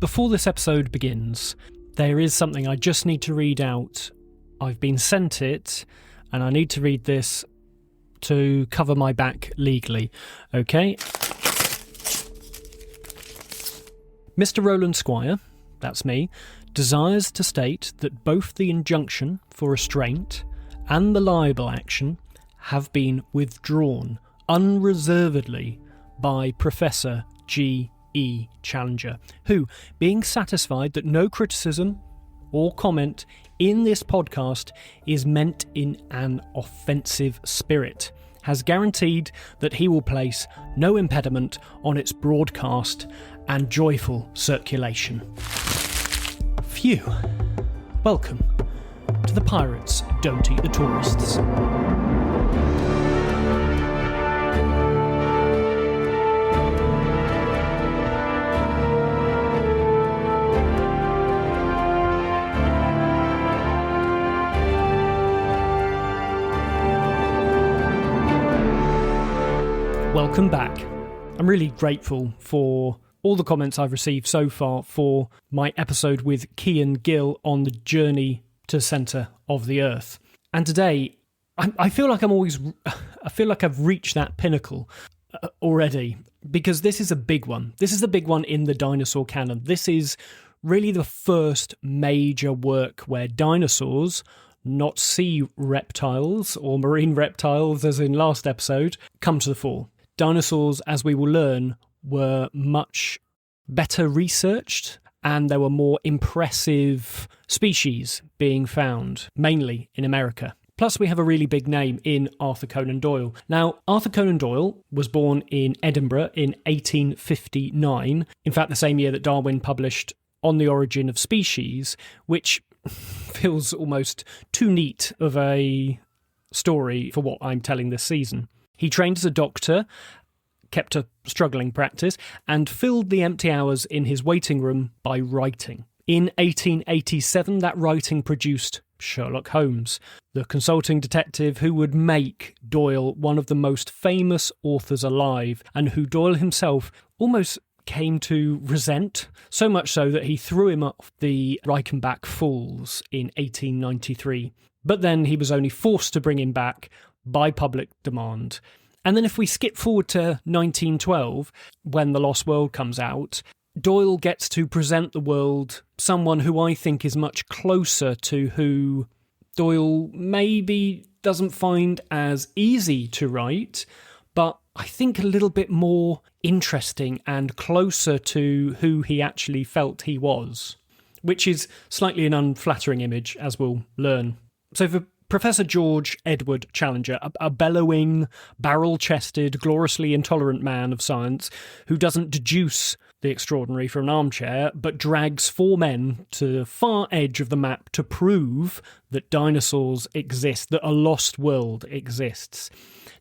Before this episode begins, there is something I just need to read out. I've been sent it, and I need to read this to cover my back legally. Okay? Mr. Roland Squire, that's me, desires to state that both the injunction for restraint and the libel action have been withdrawn unreservedly by Professor G.E. Challenger, who, being satisfied that no criticism or comment in this podcast is meant in an offensive spirit, has guaranteed that he will place no impediment on its broadcast and joyful circulation. Phew. Welcome to The Pirates Don't Eat the Tourists. Welcome back. I'm really grateful for all the comments I've received so far for my episode with Cian Gill on the journey to the centre of the Earth. And today, I feel like I've reached that pinnacle already, because this is a big one. This is a big one in the dinosaur canon. This is really the first major work where dinosaurs, not sea reptiles or marine reptiles as in last episode, come to the fore. Dinosaurs, as we will learn, were much better researched, and there were more impressive species being found, mainly in America. Plus, we have a really big name in Arthur Conan Doyle. Now, Arthur Conan Doyle was born in Edinburgh in 1859, in fact the same year that Darwin published On the Origin of Species, which feels almost too neat of a story for what I'm telling this season. He trained as a doctor, kept a struggling practice, and filled the empty hours in his waiting room by writing. In 1887, that writing produced Sherlock Holmes, the consulting detective who would make Doyle one of the most famous authors alive, and who Doyle himself almost came to resent, so much so that he threw him off the Reichenbach Falls in 1893. But then he was only forced to bring him back by public demand. And then if we skip forward to 1912, when The Lost World comes out, Doyle gets to present the world someone who I think is much closer to who Doyle maybe doesn't find as easy to write, but I think a little bit more interesting and closer to who he actually felt he was, which is slightly an unflattering image, as we'll learn. So for Professor George Edward Challenger, a bellowing, barrel-chested, gloriously intolerant man of science who doesn't deduce the extraordinary from an armchair, but drags four men to the far edge of the map to prove that dinosaurs exist, that a lost world exists.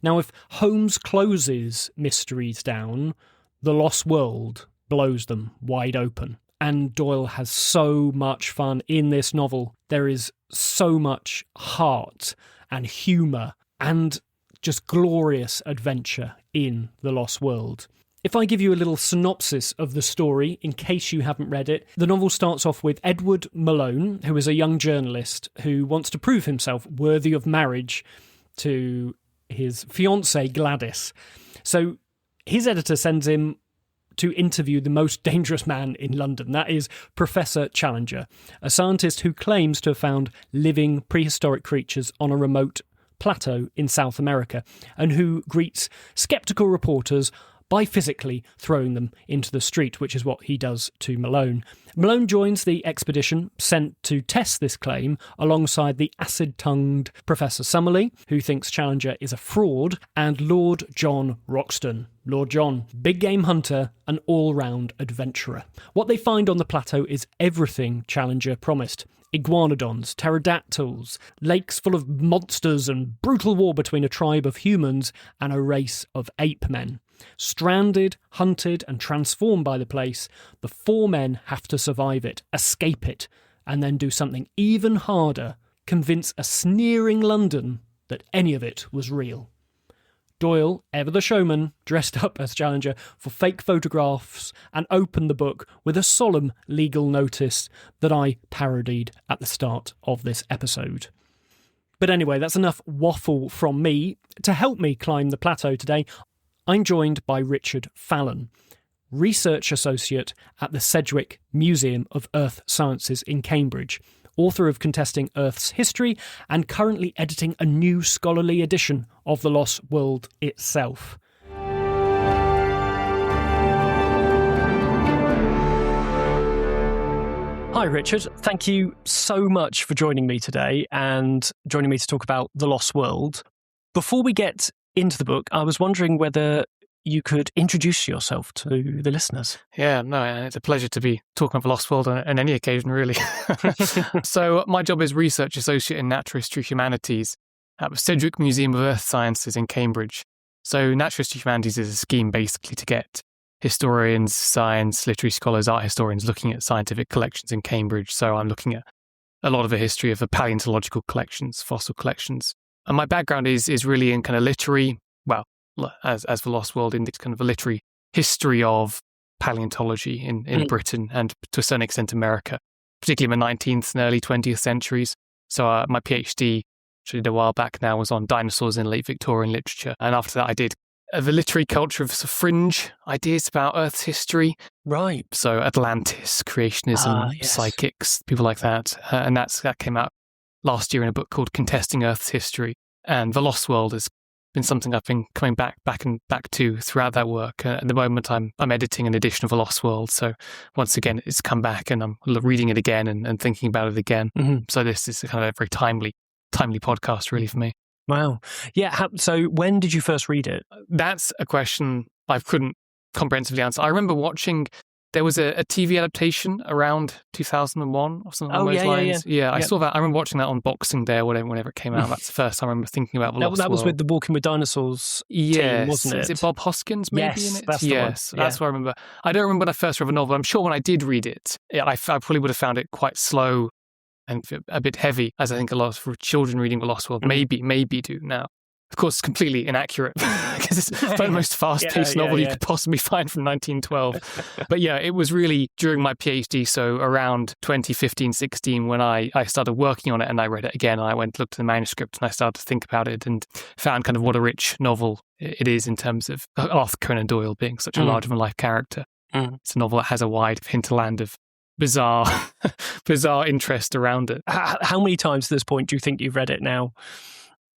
Now, if Holmes closes mysteries down, the lost world blows them wide open. And Doyle has so much fun in this novel. There is so much heart and humour and just glorious adventure in The Lost World. If I give you a little synopsis of the story, in case you haven't read it, the novel starts off with Edward Malone, who is a young journalist who wants to prove himself worthy of marriage to his fiancée Gladys. So his editor sends him to interview the most dangerous man in London. That is Professor Challenger, a scientist who claims to have found living prehistoric creatures on a remote plateau in South America, and who greets sceptical reporters by physically throwing them into the street, which is what he does to Malone. Malone joins the expedition sent to test this claim alongside the acid-tongued Professor Summerlee, who thinks Challenger is a fraud, and Lord John Roxton. Lord John, big game hunter, an all-round adventurer. What they find on the plateau is everything Challenger promised. Iguanodons, pterodactyls, lakes full of monsters, and brutal war between a tribe of humans and a race of ape men. Stranded, hunted, and transformed by the place, the four men have to survive it, escape it, and then do something even harder, convince a sneering London that any of it was real. Doyle, ever the showman, dressed up as Challenger for fake photographs and opened the book with a solemn legal notice that I parodied at the start of this episode. But anyway, that's enough waffle from me. To help me climb the plateau today, I'm joined by Richard Fallon, Research Associate at the Sedgwick Museum of Earth Sciences in Cambridge, author of Contesting Earth's History, and currently editing a new scholarly edition of The Lost World itself. Hi, Richard. Thank you so much for joining me today and joining me to talk about The Lost World. Before we get into the book, I was wondering whether you could introduce yourself to the listeners. Yeah, no, it's a pleasure to be talking of The Lost World on any occasion, really. So my job is Research Associate in Natural History Humanities at the Sedgwick Museum of Earth Sciences in Cambridge. So Natural History Humanities is a scheme basically to get historians, science, literary scholars, art historians looking at scientific collections in Cambridge. So I'm looking at a lot of the history of the paleontological collections, fossil collections. And my background is really in kind of literary, well, as The Lost World indicates, kind of a literary history of paleontology in Britain and to a certain extent America, particularly in the 19th and early 20th centuries. So my PhD, which I did a while back now, was on dinosaurs in late Victorian literature. And after that, I did the literary culture of sort of fringe ideas about Earth's history. Right. So Atlantis, creationism, yes. Psychics, people like that. And that came out last year in a book called Contesting Earth's History. And The Lost World has been something I've been coming back to throughout that work. At the moment, I'm editing an edition of The Lost World. So once again, it's come back and I'm reading it again and thinking about it again. Mm-hmm. So this is kind of a very timely podcast, really, for me. Wow. Yeah. So when did you first read it? That's a question I couldn't comprehensively answer. I remember watching, there was a TV adaptation around 2001 or something along those lines. Yeah, I saw that. I remember watching that on Boxing Day or whenever it came out. That's the first time I remember thinking about The Lost World. That was with the Walking with Dinosaurs team, wasn't it? Is it Bob Hoskins maybe in it? That's the one. That's what I remember. I don't remember when I first read the novel. I'm sure when I did read it, I probably would have found it quite slow and a bit heavy, as I think a lot of children reading The Lost World maybe do now. Of course, it's completely inaccurate because it's the most fast-paced novel you could possibly find from 1912. But yeah, it was really during my PhD, so around 2015-16, when I started working on it and I read it again. And I looked at the manuscript and I started to think about it and found kind of what a rich novel it is in terms of Arthur Conan Doyle being such a larger-than-life character. It's a novel that has a wide hinterland of bizarre interest around it. How many times to this point do you think you've read it now?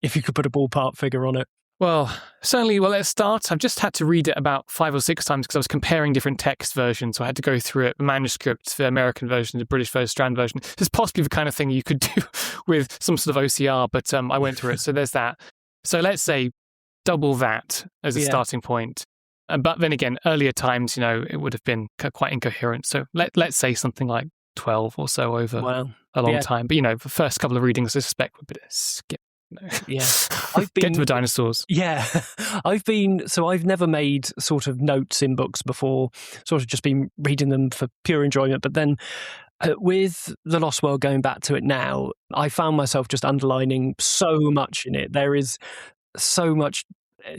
If you could put a ballpark figure on it. Well, certainly, let's start. I've just had to read it about 5 or 6 times because I was comparing different text versions. So I had to go through it, the manuscript, the American version, the British version, Strand version. This is possibly the kind of thing you could do with some sort of OCR, but I went through it. So there's that. So let's say double that as a starting point. But then again, earlier times, it would have been quite incoherent. So let's say something like 12 or so over a long time. But, the first couple of readings, I suspect would be a skip. Yeah, Get to the dinosaurs. Yeah, I've never made sort of notes in books before, sort of just been reading them for pure enjoyment. But then with The Lost World, going back to it now, I found myself just underlining so much in it. There is so much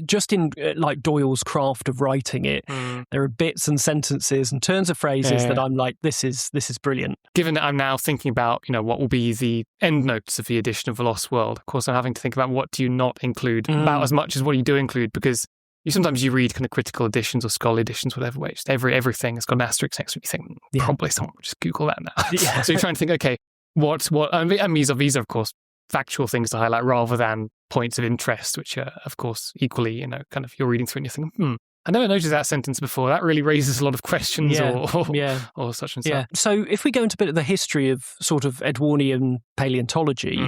just in like Doyle's craft of writing it. There are bits and sentences and turns of phrases that I'm like, this is brilliant. Given that I'm now thinking about, what will be the endnotes of the edition of The Lost World, of course I'm having to think about what do you not include about as much as what you do include, because sometimes you read kind of critical editions or scholarly editions, whatever way, just everything has got an asterisk next to it. You think, probably someone would just Google that now. So you're trying to think, okay, what, and these are of course factual things to highlight rather than points of interest, which are, of course, equally, kind of you're reading through and you think, I never noticed that sentence before. That really raises a lot of questions or such and such. Yeah. So if we go into a bit of the history of sort of Edwardian paleontology,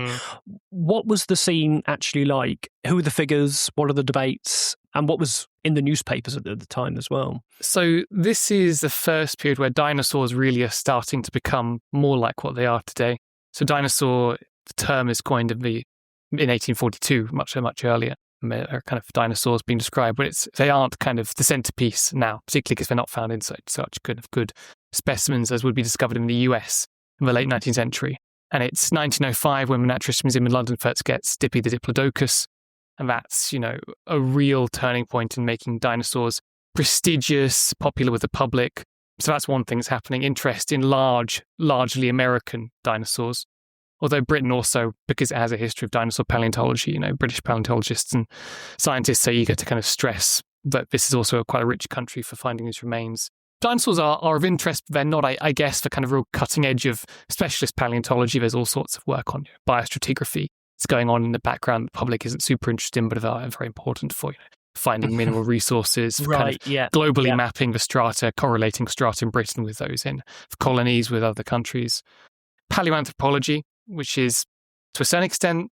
what was the scene actually like? Who are the figures? What are the debates? And what was in the newspapers at the time as well? So this is the first period where dinosaurs really are starting to become more like what they are today. So dinosaur, the term is coined in 1842, much earlier. There are kind of dinosaurs being described, but they aren't kind of the centerpiece now, particularly because they're not found in such good specimens as would be discovered in the US in the late 19th century. And it's 1905 when the Natural History Museum in London first gets Dippy the Diplodocus, And that's, a real turning point in making dinosaurs prestigious, popular with the public. So that's one thing that's happening. Interest in largely American dinosaurs. Although Britain also, because it has a history of dinosaur paleontology, British paleontologists and scientists are eager to kind of stress that this is also quite a rich country for finding these remains. Dinosaurs are of interest, but they're not, I guess, the kind of real cutting edge of specialist paleontology. There's all sorts of work on biostratigraphy. It's going on in the background the public isn't super interested in, but are very important for finding mineral resources, for globally mapping the strata, correlating strata in Britain with those in colonies with other countries. Paleoanthropology, which is to a certain extent,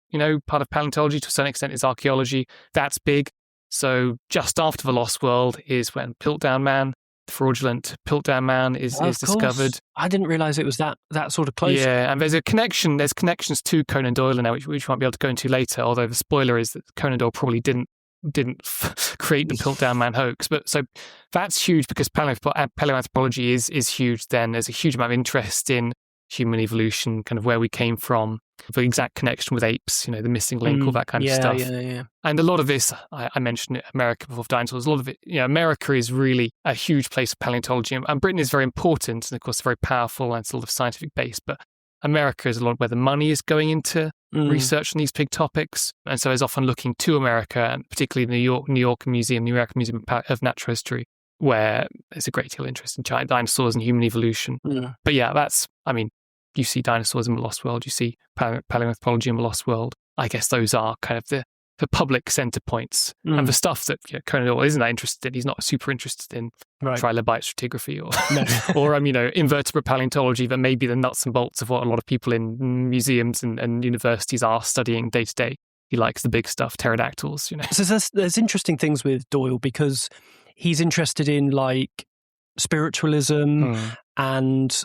part of paleontology, to a certain extent is archaeology. That's big. So just after the Lost World is when Piltdown Man, the fraudulent Piltdown Man is discovered. I didn't realise it was that sort of close. Yeah, and there's connections to Conan Doyle now, which we might be able to go into later, although the spoiler is that Conan Doyle probably didn't create the Piltdown Man hoax. But so that's huge because paleoanthropology is huge then. There's a huge amount of interest in human evolution, kind of where we came from, the exact connection with apes, the missing link, all that kind of stuff. Yeah. And a lot of this, I mentioned it, America before dinosaurs, a lot of it, America is really a huge place of paleontology, and Britain is very important, and of course very powerful and sort of scientific base, but America is a lot where the money is going into research on these big topics, and so is often looking to America, and particularly the New York Museum, the American Museum of Natural History, where there's a great deal of interest in giant dinosaurs and human evolution. But you see dinosaurs in the Lost World, you see paleoanthropology in the Lost World. I guess those are kind of the public centre points. And the stuff that Conan Doyle isn't that interested in. He's not super interested in trilobite stratigraphy or invertebrate paleontology, that may be the nuts and bolts of what a lot of people in museums and universities are studying day to day. He likes the big stuff, pterodactyls. So there's interesting things with Doyle because he's interested in like spiritualism and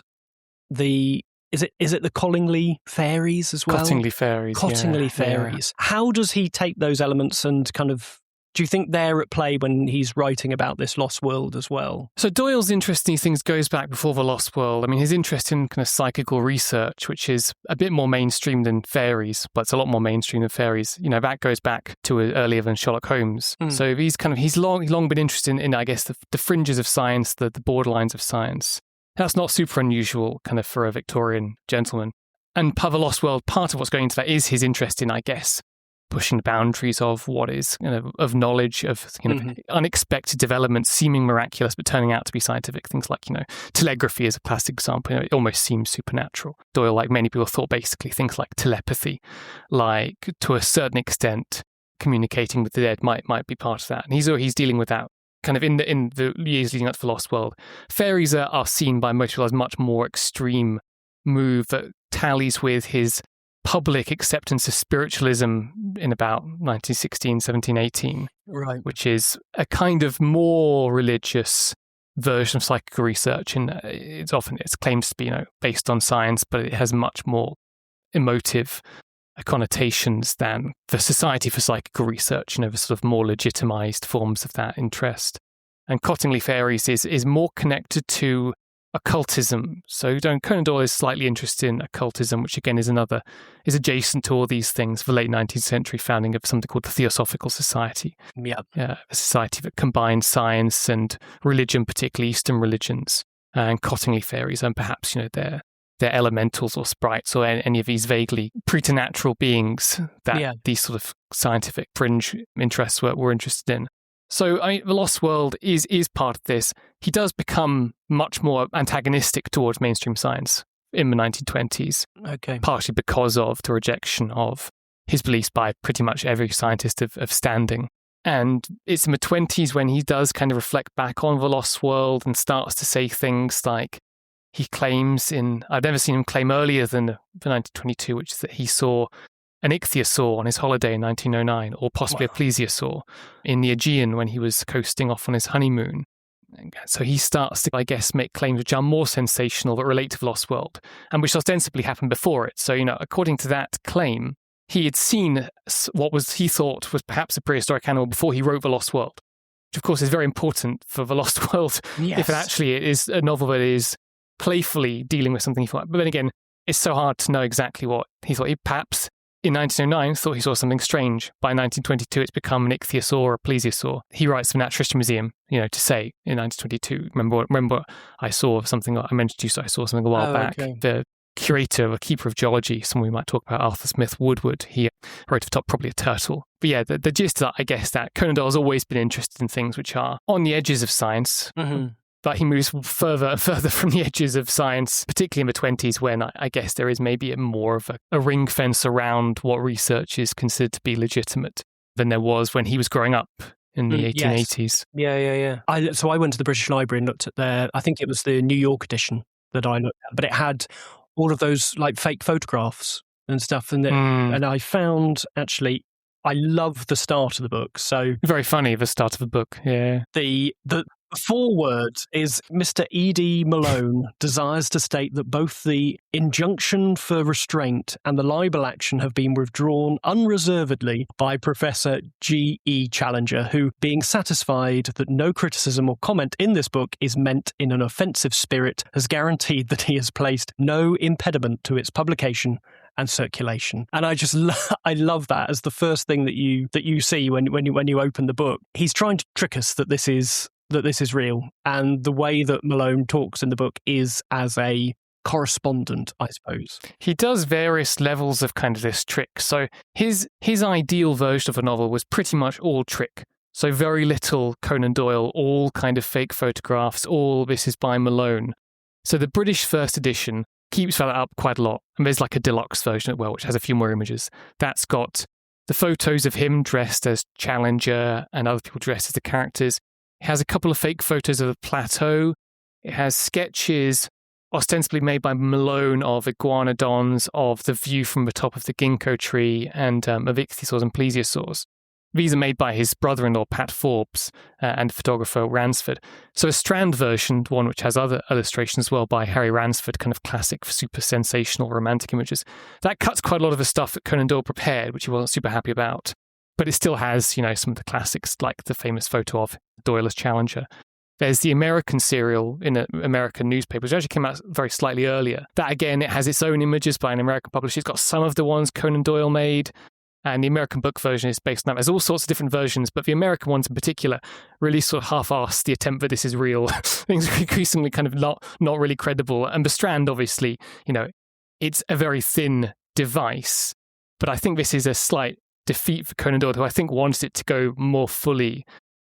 the... Is it the Cottingley fairies as well? Cottingley fairies. How does he take those elements and kind of... Do you think they're at play when he's writing about this Lost World as well? So Doyle's interest in these things goes back before the Lost World. I mean, his interest in kind of psychical research, which is a bit more mainstream than fairies, but it's a lot more mainstream than fairies. That goes back to earlier than Sherlock Holmes. So he's long been interested in I guess, the fringes of science, the borderlines of science. That's not super unusual kind of for a Victorian gentleman. And part of the Lost World, part of what's going into that is his interest in, I guess, pushing the boundaries of what is, of knowledge, of unexpected developments, seeming miraculous, but turning out to be scientific. Things like, telegraphy is a classic example. It almost seems supernatural. Doyle, like many people, thought basically things like telepathy, like to a certain extent, communicating with the dead might be part of that. And he's dealing with that. Kind of in the years leading up to the Lost World, fairies are seen by most people as much more extreme move that tallies with his public acceptance of spiritualism in about 1916, 17, 18, right? Which is a kind of more religious version of psychical research, and it's claimed to be based on science, but it has much more emotive connotations than the Society for Psychical Research, the sort of more legitimized forms of that interest. And Cottingley fairies is more connected to occultism. So Conan Doyle is slightly interested in occultism, which again is adjacent to all these things. The late 19th century founding of something called the Theosophical Society. Yeah. A society that combines science and religion, particularly Eastern religions. And Cottingley fairies, and perhaps, they're elementals or sprites or any of these vaguely preternatural beings that these sort of scientific fringe interests were interested in. So, the Lost World is part of this. He does become much more antagonistic towards mainstream science in the 1920s. Okay. Partially because of the rejection of his beliefs by pretty much every scientist of standing. And it's in the 20s when he does kind of reflect back on the Lost World and starts to say things like, he claims I've never seen him claim earlier than the 1922, which is that he saw an ichthyosaur on his holiday in 1909, or possibly a plesiosaur in the Aegean when he was coasting off on his honeymoon. So he starts to, I guess, make claims which are more sensational that relate to the Lost World, and which ostensibly happened before it. So, according to that claim, he had seen what he thought was perhaps a prehistoric animal before he wrote The Lost World, which of course is very important for The Lost World, if it actually is a novel that is playfully dealing with something he thought. But then again, it's so hard to know exactly what he thought. Perhaps in 1909 thought he saw something strange. By 1922, it's become an ichthyosaur or a plesiosaur. He writes to the Natural History Museum, to say in 1922, remember I saw something, I mentioned to you, so I saw something a while back. Okay. The curator or keeper of geology, someone we might talk about, Arthur Smith Woodward, he wrote for top probably a turtle. But yeah, the gist of that, I guess, that Conan Doyle has always been interested in things which are on the edges of science. Mm-hmm. But he moves further and further from the edges of science, particularly in the 20s, when I guess there is maybe more of a ring fence around what research is considered to be legitimate than there was when he was growing up in the 1880s. Yes. Yeah. So I went to the British Library and looked at I think it was the New York edition that I looked at, but it had all of those like fake photographs and stuff. And I found, actually, I love the start of the book. So very funny, the start of the book. Yeah. The foreword is Mr. E.D. Malone desires to state that both the injunction for restraint and the libel action have been withdrawn unreservedly by Professor G.E. Challenger, who, being satisfied that no criticism or comment in this book is meant in an offensive spirit, has guaranteed that he has placed no impediment to its publication and circulation. And I just I love that as the first thing that you see when you open the book. He's trying to trick us that this is real, and the way that Malone talks in the book is as a correspondent, I suppose. He does various levels of kind of this trick. So his ideal version of a novel was pretty much all trick. So very little Conan Doyle, all kind of fake photographs, all this is by Malone. So the British first edition keeps that up quite a lot. And there's like a deluxe version as well, which has a few more images. That's got the photos of him dressed as Challenger and other people dressed as the characters. It has a couple of fake photos of the plateau. It has sketches ostensibly made by Malone of iguanodons, of the view from the top of the ginkgo tree, and of ichthyosaurs and plesiosaurs. These are made by his brother-in-law, Pat Forbes, and photographer Ransford. So a Strand version, one which has other illustrations as well by Harry Ransford, kind of classic, super sensational, romantic images. That cuts quite a lot of the stuff that Conan Doyle prepared, which he wasn't super happy about. But it still has, some of the classics, like the famous photo of Doyle as Challenger. There's the American serial in American newspapers, which actually came out very slightly earlier. That, again, it has its own images by an American publisher. It's got some of the ones Conan Doyle made, and the American book version is based on that. There's all sorts of different versions, but the American ones in particular really sort of half-assed the attempt that this is real. Things are increasingly kind of not really credible. And the Strand, obviously, it's a very thin device, but I think this is a slight defeat for Conan Doyle, who I think wanted it to go more fully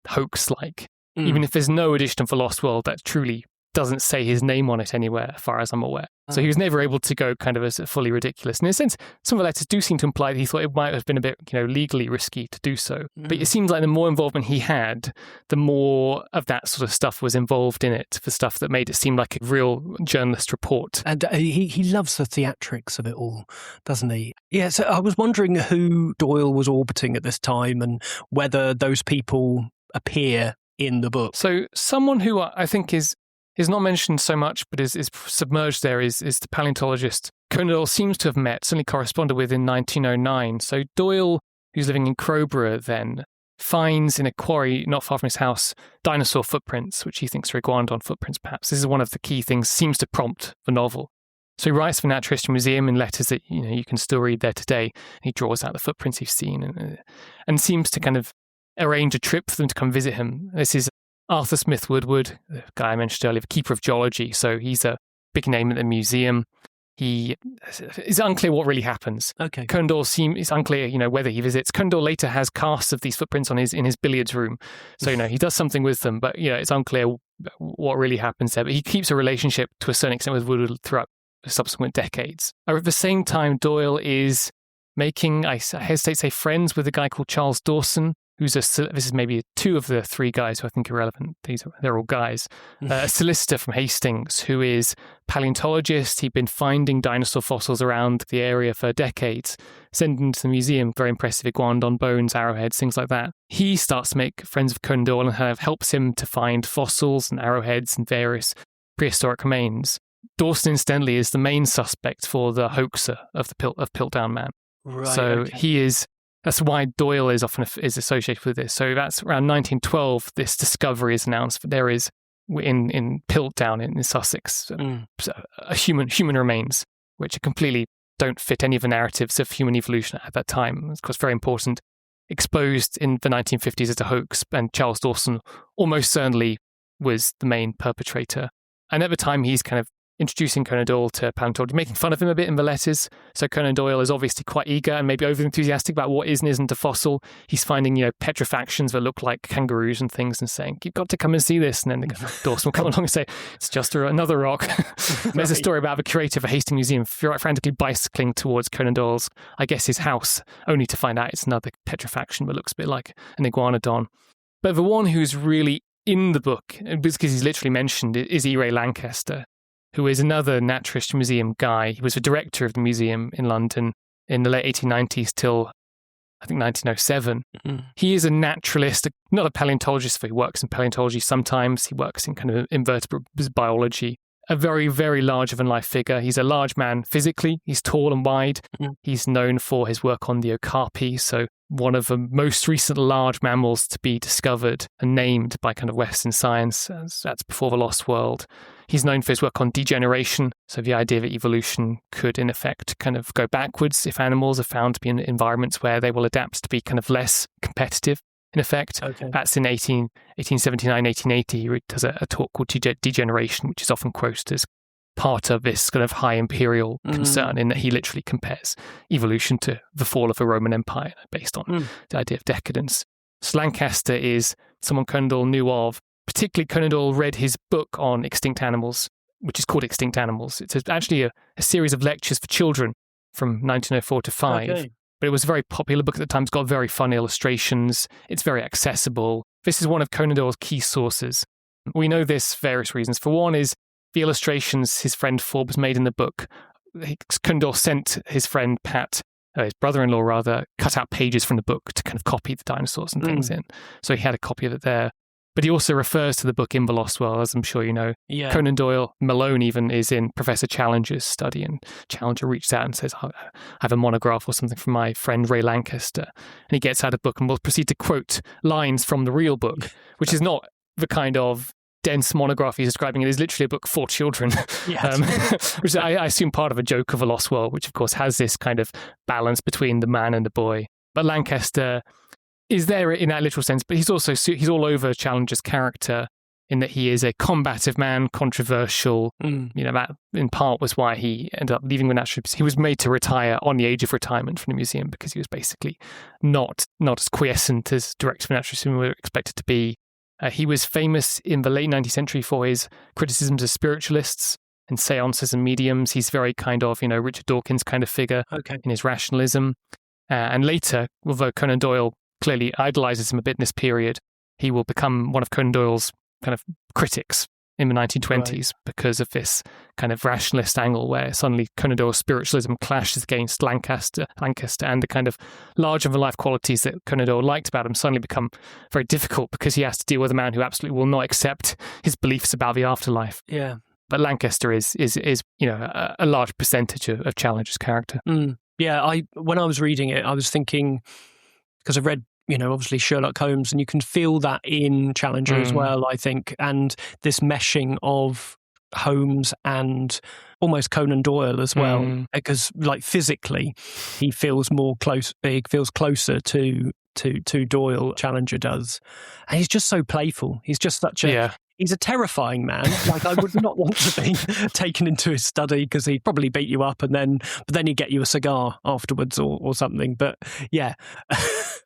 hoax-like. Even if there's no edition of The Lost World that truly doesn't say his name on it anywhere, as far as I'm aware. So he was never able to go kind of as fully ridiculous. And in a sense, some of the letters do seem to imply that he thought it might have been a bit, legally risky to do so. But it seems like the more involvement he had, the more of that sort of stuff was involved in it, for stuff that made it seem like a real journalist report. And he loves the theatrics of it all, doesn't he? Yeah, so I was wondering who Doyle was orbiting at this time and whether those people appear in the book. So someone who I think is not mentioned so much, but is submerged there, is the paleontologist Conan Doyle seems to have met, certainly corresponded with in 1909. So Doyle, who's living in Crowborough then, finds in a quarry not far from his house dinosaur footprints, which he thinks are iguanodon footprints perhaps. This is one of the key things, seems to prompt the novel. So he writes for the Natural History Museum in letters that you can still read there today. And he draws out the footprints he's seen and seems to kind of arrange a trip for them to come visit him. This is Arthur Smith Woodward, the guy I mentioned earlier, the keeper of geology. So he's a big name at the museum. It's unclear what really happens. Okay. Conan Doyle it's unclear, whether he visits. Conan Doyle later has casts of these footprints in his billiards room. So, he does something with them, but, it's unclear what really happens there. But he keeps a relationship to a certain extent with Woodward throughout subsequent decades. At the same time, Doyle is making, I hesitate to say, friends with a guy called Charles Dawson, this is maybe two of the three guys who I think are relevant. They're all guys. A solicitor from Hastings who is paleontologist. He'd been finding dinosaur fossils around the area for decades, sending them to the museum, very impressive iguanodon bones, arrowheads, things like that. He starts to make friends of Conan Doyle and kind of helps him to find fossils and arrowheads and various prehistoric remains. Dawson, incidentally, is the main suspect for the hoaxer of Piltdown Man. Right, so okay. That's why Doyle is often associated with this. So that's around 1912, this discovery is announced. There is, in Piltdown in Sussex, human remains, which are completely don't fit any of the narratives of human evolution at that time. Of course, very important. Exposed in the 1950s as a hoax, and Charles Dawson almost certainly was the main perpetrator. And at the time, he's kind of introducing Conan Doyle to paleontology, making fun of him a bit in the letters. So Conan Doyle is obviously quite eager and maybe over-enthusiastic about what is and isn't a fossil. He's finding, petrifactions that look like kangaroos and things and saying, you've got to come and see this. And then Dawson will come along and say, it's just another rock. There's a story about the curator of a Hastings Museum frantically bicycling towards Conan Doyle's, I guess, his house, only to find out it's another petrifaction that looks a bit like an iguanodon. But the one who's really in the book, because he's literally mentioned, is E. Ray Lankester, who is another Naturalist Museum guy. He was the director of the museum in London in the late 1890s till, I think, 1907. Mm. He is a naturalist, not a paleontologist, but he works in paleontology sometimes. He works in kind of invertebrate biology. A very, very larger-than-life figure. He's a large man physically. He's tall and wide. Mm. He's known for his work on the okapi, so one of the most recent large mammals to be discovered and named by kind of Western science. That's before the Lost World. He's known for his work on degeneration, so the idea that evolution could, in effect, kind of go backwards if animals are found to be in environments where they will adapt to be kind of less competitive, in effect. Okay. That's in 1879, 1880. He does a talk called Degeneration, which is often quoted as part of this kind of high imperial concern, in that he literally compares evolution to the fall of the Roman Empire based on the idea of decadence. So Lancaster is someone Conan Doyle knew of. Particularly, Conan Doyle read his book on extinct animals, which is called Extinct Animals. It's actually a series of lectures for children from 1904 to 5. Okay. But it was a very popular book at the time. It's got very fun illustrations. It's very accessible. This is one of Conan Doyle's key sources. We know this for various reasons. For one is the illustrations his friend Forbes made in the book. Conan Doyle sent his friend Pat, his brother-in-law rather, cut out pages from the book to kind of copy the dinosaurs and things in. So he had a copy of it there. But he also refers to the book in The Lost World, as I'm sure you know. Yeah. Conan Doyle, Malone even, is in Professor Challenger's study, and Challenger reaches out and says, I have a monograph or something from my friend Ray Lancaster. And he gets out a book and will proceed to quote lines from the real book, which is not the kind of dense monograph he's describing. It is literally a book for children, which I assume part of a joke of The Lost World, which of course has this kind of balance between the man and the boy. But Lancaster is there in that literal sense, but he's all over Challenger's character in that he is a combative man, controversial. That in part was why he ended up leaving the Natural. He was made to retire on the age of retirement from the museum because he was basically not as quiescent as director of the Natural Museum were expected to be. He was famous in the late 19th century for his criticisms of spiritualists and seances and mediums. He's very kind of, Richard Dawkins kind of figure in his rationalism. And later, although Conan Doyle clearly idolizes him a bit in this period, he will become one of Conan Doyle's kind of critics in the 1920s because of this kind of rationalist angle where suddenly Conan Doyle's spiritualism clashes against Lancaster, and the kind of larger-than-life qualities that Conan Doyle liked about him suddenly become very difficult because he has to deal with a man who absolutely will not accept his beliefs about the afterlife. Yeah. But Lancaster is a large percentage of Challenger's character. Yeah, when I was reading it, I was thinking, because I've read, obviously Sherlock Holmes, and you can feel that in Challenger as well, I think, and this meshing of Holmes and almost Conan Doyle as well, because like physically he feels closer to Doyle, Challenger does, and he's just so playful. He's just such a he's a terrifying man. Like, I would not want to be taken into his study because he'd probably beat you up but then he'd get you a cigar afterwards or something. But yeah.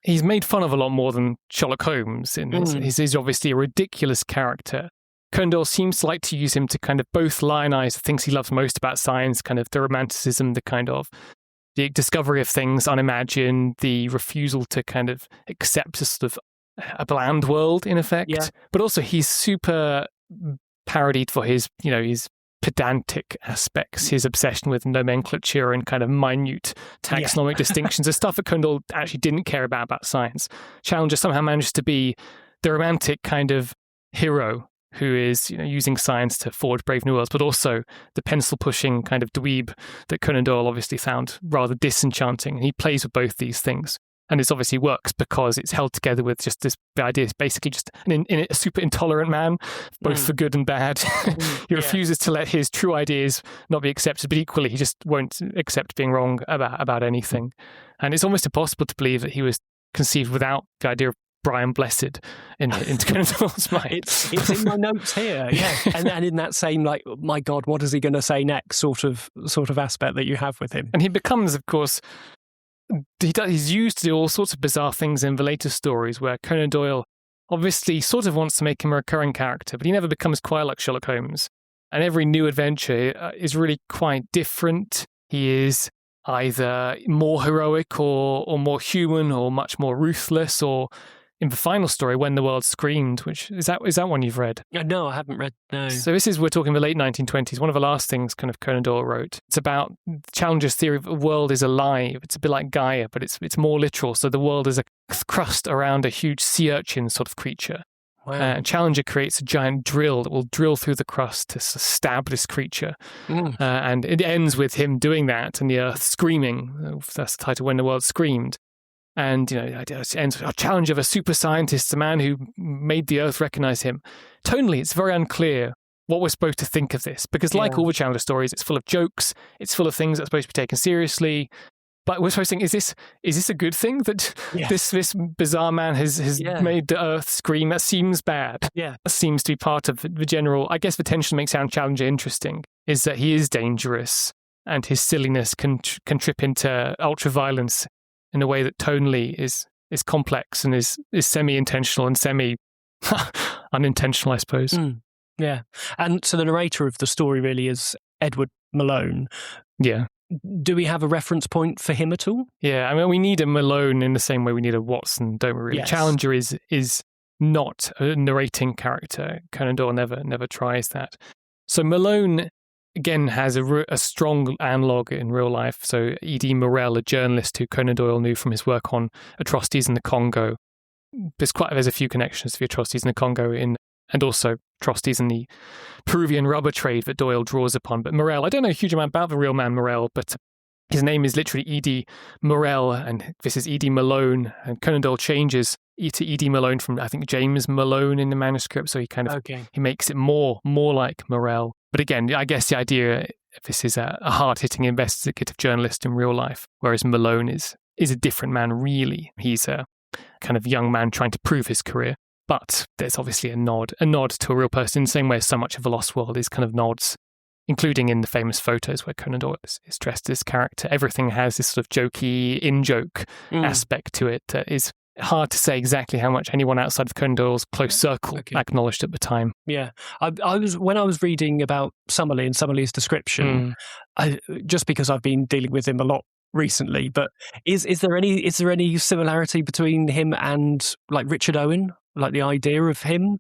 He's made fun of a lot more than Sherlock Holmes. He's obviously a ridiculous character. Conan Doyle seems to like to use him to kind of both lionize the things he loves most about science, kind of the romanticism, the kind of the discovery of things unimagined, the refusal to kind of accept a sort of a bland world, in effect. Yeah. But also he's super parodied for his pedantic aspects, his obsession with nomenclature and kind of minute taxonomic distinctions, the stuff that Conan Doyle actually didn't care about science. Challenger somehow manages to be the romantic kind of hero who is using science to forge brave new worlds, but also the pencil-pushing kind of dweeb that Conan Doyle obviously found rather disenchanting. And he plays with both these things. And this obviously works because it's held together with just this idea. It's basically just a super intolerant man, both for good and bad. He refuses to let his true ideas not be accepted, but equally he just won't accept being wrong about anything. And it's almost impossible to believe that he was conceived without the idea of Brian Blessed into Conan Doyle's mind. It's in my notes here, yeah. and in that same, like, my God, what is he going to say next sort of aspect that you have with him. And he becomes, of course, he's used to do all sorts of bizarre things in the later stories where Conan Doyle obviously sort of wants to make him a recurring character, but he never becomes quite like Sherlock Holmes. And every new adventure is really quite different. He is either more heroic or more human or much more ruthless, or in the final story, When the World Screamed, which is that one you've read? No, I haven't read, no. So we're talking the late 1920s, one of the last things kind of Conan Doyle wrote. It's about Challenger's theory of the world is alive. It's a bit like Gaia, but it's more literal. So the world is a crust around a huge sea urchin sort of creature. Wow. And Challenger creates a giant drill that will drill through the crust to stab this creature. And it ends with him doing that and the earth screaming. That's the title, When the World Screamed. And, it ends with a challenge of a super scientist, a man who made the earth recognize him. Tonally, it's very unclear what we're supposed to think of this, because like all the Challenger stories, it's full of jokes, it's full of things that are supposed to be taken seriously. But we're supposed to think, is this a good thing that this bizarre man has made the earth scream? That seems bad. Yeah. That seems to be part of the general, I guess the tension that makes Challenger interesting is that he is dangerous and his silliness can trip into ultra-violence in a way that tonally is complex and is semi-intentional and semi-unintentional, I suppose. Yeah. And so the narrator of the story really is Edward Malone. Yeah. Do we have a reference point for him at all? Yeah, I mean, we need a Malone in the same way we need a Watson, don't we really? Yes. Challenger is not a narrating character. Conan Doyle never tries that. So Malone, again, has a strong analogue in real life. So E.D. Morel, a journalist who Conan Doyle knew from his work on atrocities in the Congo. There's a few connections to the atrocities in the Congo and also atrocities in the Peruvian rubber trade that Doyle draws upon. But Morel, I don't know a huge amount about the real man Morel, but his name is literally E.D. Morel, and this is E.D. Malone. And Conan Doyle changes to E.D. Malone from, I think, James Malone in the manuscript, so he kind of he makes it more like Morel. But again, I guess the idea, this is a hard-hitting investigative journalist in real life, whereas Malone is a different man, really. He's a kind of young man trying to prove his career. But there's obviously a nod to a real person in the same way as so much of The Lost World is kind of nods, including in the famous photos where Conan Doyle is dressed as character. Everything has this sort of jokey, in-joke aspect to it that is hard to say exactly how much anyone outside of Conan Doyle's close circle acknowledged at the time. Yeah. When I was reading about Summerlee and Summerlee's description, just because I've been dealing with him a lot recently, but is there any similarity between him and like Richard Owen? Like the idea of him,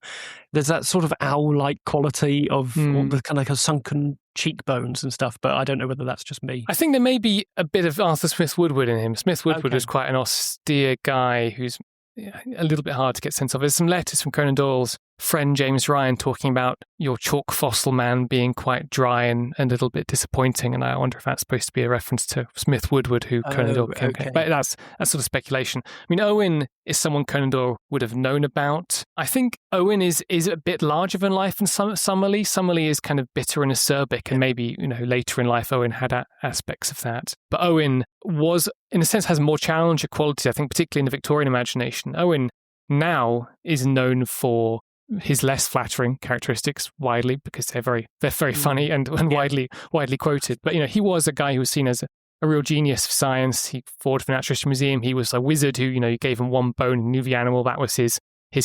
there's that sort of owl-like quality of the kind of like sunken cheekbones and stuff, but I don't know whether that's just me. I think there may be a bit of Arthur Smith-Woodward in him. Smith-Woodward is quite an austere guy who's a little bit hard to get sense of. There's some letters from Conan Doyle's friend James Ryan talking about your chalk fossil man being quite dry and a little bit disappointing, and I wonder if that's supposed to be a reference to Smith-Woodward, who Conan Doyle came. But that's sort of speculation. I mean, Owen is someone Conan Doyle would have known about. I think Owen is a bit larger than life than Summerlee. Summerlee is kind of bitter and acerbic, and maybe later in life Owen had aspects of that. But Owen was, in a sense, has more challenger qualities, I think, particularly in the Victorian imagination. Owen now is known for his less flattering characteristics widely because they're very funny and widely quoted. But he was a guy who was seen as a real genius of science. He fought for the Natural History Museum. He was a wizard who you gave him one bone and knew the animal. That was his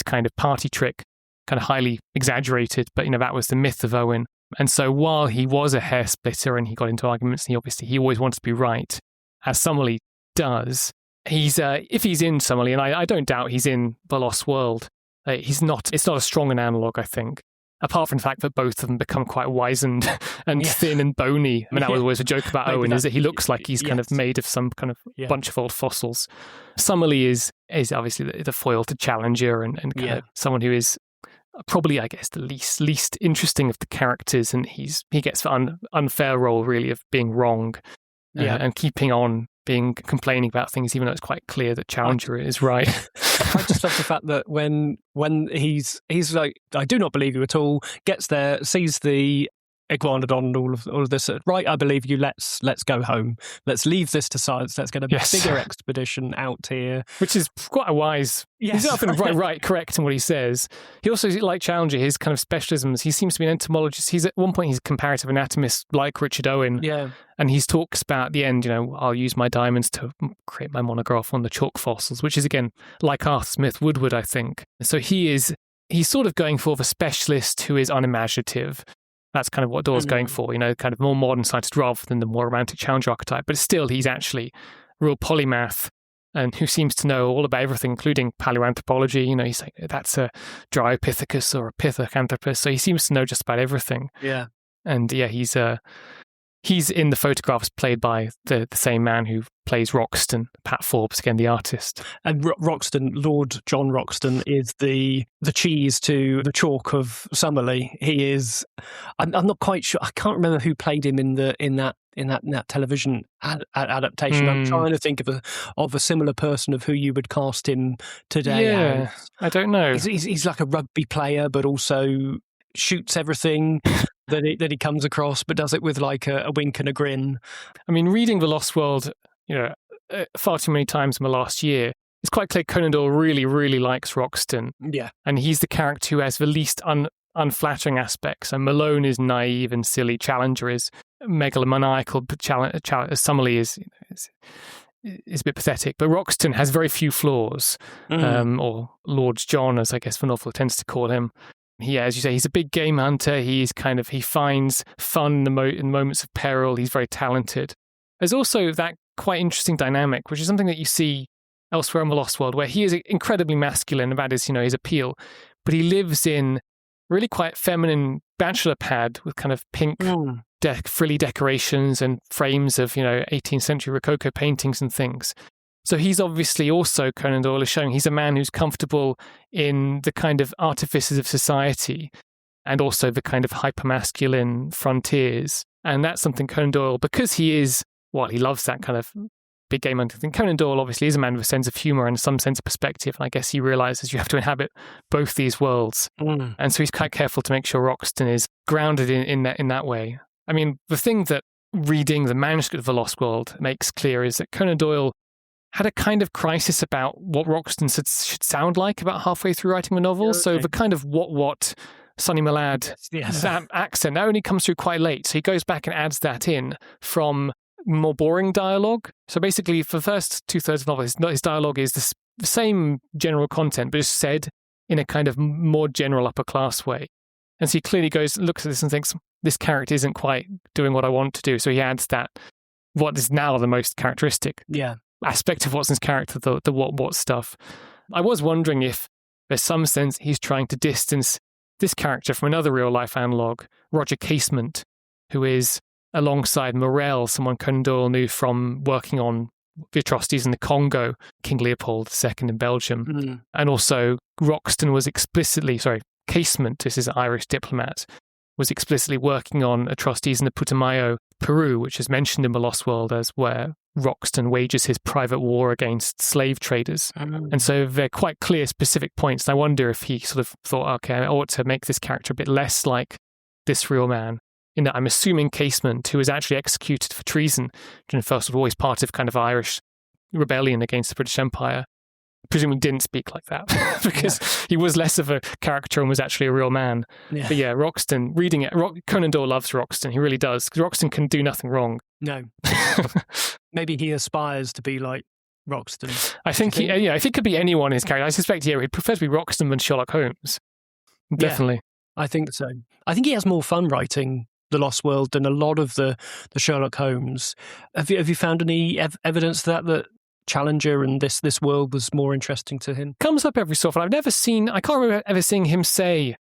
kind of party trick, kind of highly exaggerated. But that was the myth of Owen. And so while he was a hair splitter and he got into arguments, and he always wanted to be right, as Summerlee does. He's if he's in Summerlee, and I don't doubt he's in The Lost World. It's not as strong an analogue, I think, apart from the fact that both of them become quite wizened and thin and bony. I mean, that was always a joke about Owen, is that he looks like he's kind of made of some kind of bunch of old fossils. Summerlee is obviously the foil to Challenger and kind of someone who is probably, I guess, the least interesting of the characters, and he gets the unfair role, really, of being wrong and keeping on complaining about things, even though it's quite clear that Challenger is right. I just love the fact that when he's like, I do not believe you at all, gets there, sees the iguanodon and all of this. Right, I believe you. Let's go home. Let's leave this to science. Let's get a bigger expedition out here. Which is quite a wise. Yes, he's often correct in what he says. He also, like Challenger, his kind of specialisms. He seems to be an entomologist. He's at one point he's a comparative anatomist, like Richard Owen. Yeah, and he talks about at the end, I'll use my diamonds to create my monograph on the chalk fossils, which is again like Arthur Smith Woodward, I think. So he's sort of going for the specialist who is unimaginative. That's kind of what Doyle's going for, kind of more modern scientist rather than the more romantic Challenger archetype. But still, he's actually a real polymath and who seems to know all about everything, including paleoanthropology. He's like, that's a Dryopithecus or a Pithecanthropus. So he seems to know just about everything. Yeah. And yeah, he's in the photographs played by the same man who plays Roxton, Pat Forbes, again, the artist. And Roxton, Lord John Roxton, is the cheese to the chalk of Summerlee. He is, I'm not quite sure, I can't remember who played him in that television adaptation. I'm trying to think of a similar person of who you would cast him today. Yeah, I don't know. He's like a rugby player, but also shoots everything that he comes across, but does it with like a wink and a grin. I mean, reading The Lost World, far too many times in the last year, it's quite clear Conan Doyle really, really likes Roxton. Yeah. And he's the character who has the least unflattering aspects. And Malone is naive and silly. Challenger is megalomaniacal, but Summerlee is a bit pathetic. But Roxton has very few flaws, or Lord John, as I guess the novel tends to call him. Yeah, as you say, he's a big game hunter. He finds fun in moments of peril. He's very talented. There's also that quite interesting dynamic, which is something that you see elsewhere in The Lost World, where he is incredibly masculine about his appeal, but he lives in really quite feminine bachelor pad with kind of pink frilly decorations and frames of 18th century Rococo paintings and things. So he's obviously also, Conan Doyle is showing, he's a man who's comfortable in the kind of artifices of society and also the kind of hypermasculine frontiers. And that's something Conan Doyle, because he loves that kind of big game hunting thing. Conan Doyle obviously is a man with a sense of humour and some sense of perspective. And I guess he realises you have to inhabit both these worlds. And so he's quite careful to make sure Roxton is grounded in that way. I mean, the thing that reading the manuscript of The Lost World makes clear is that Conan Doyle had a kind of crisis about what Roxton should sound like about halfway through writing the novel. Okay. So the kind of what Sonny Malad that accent, that only comes through quite late. So he goes back and adds that in from more boring dialogue. So basically, for the first 2/3 of the novel, his dialogue is the same general content, but just said in a kind of more general upper class way. And so he clearly looks at this and thinks, this character isn't quite doing what I want to do. So he adds that, what is now the most characteristic aspect of Watson's character, the what stuff. I was wondering if there's some sense he's trying to distance this character from another real-life analogue, Roger Casement, who is, alongside Morel, someone Conan Doyle knew from working on the atrocities in the Congo, King Leopold II in Belgium. And also Roxton was Casement, this is an Irish diplomat, was explicitly working on atrocities in the Putumayo, Peru, which is mentioned in The Lost World as where Roxton wages his private war against slave traders. And so they're quite clear, specific points. And I wonder if he sort of thought, okay, I ought to make this character a bit less like this real man. In that I'm assuming Casement, who was actually executed for treason during the First World War, is part of kind of Irish rebellion against the British Empire, presumably didn't speak like that because he was less of a character and was actually a real man. But yeah, Roxton, reading it, Conan Doyle loves Roxton. He really does, because Roxton can do nothing wrong. No. Maybe he aspires to be like Roxton. I think if he could be anyone in his character, I suspect he'd prefer to be Roxton than Sherlock Holmes. Definitely. Yeah, I think so. I think he has more fun writing The Lost World than a lot of the Sherlock Holmes. Have you found any evidence that Challenger and this world was more interesting to him? Comes up every so often. I can't remember ever seeing him say,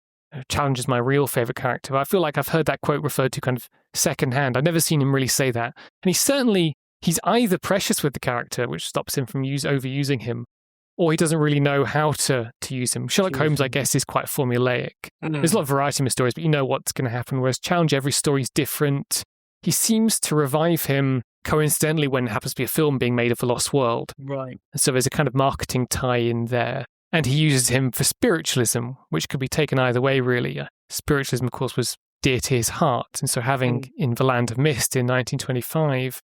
Challenger's my real favourite character, but I feel like I've heard that quote referred to kind of secondhand. I've never seen him really say that. And he's either precious with the character, which stops him from overusing him, or he doesn't really know how to use him. Sherlock Holmes, I guess, is quite formulaic. There's a lot of variety in his stories, but you know what's going to happen, whereas Challenger, every story's different. He seems to revive him coincidentally when it happens to be a film being made of The Lost World. Right. So there's a kind of marketing tie-in there. And he uses him for spiritualism, which could be taken either way, really. Spiritualism, of course, was dear to his heart. And so having in The Land of Mist in 1925,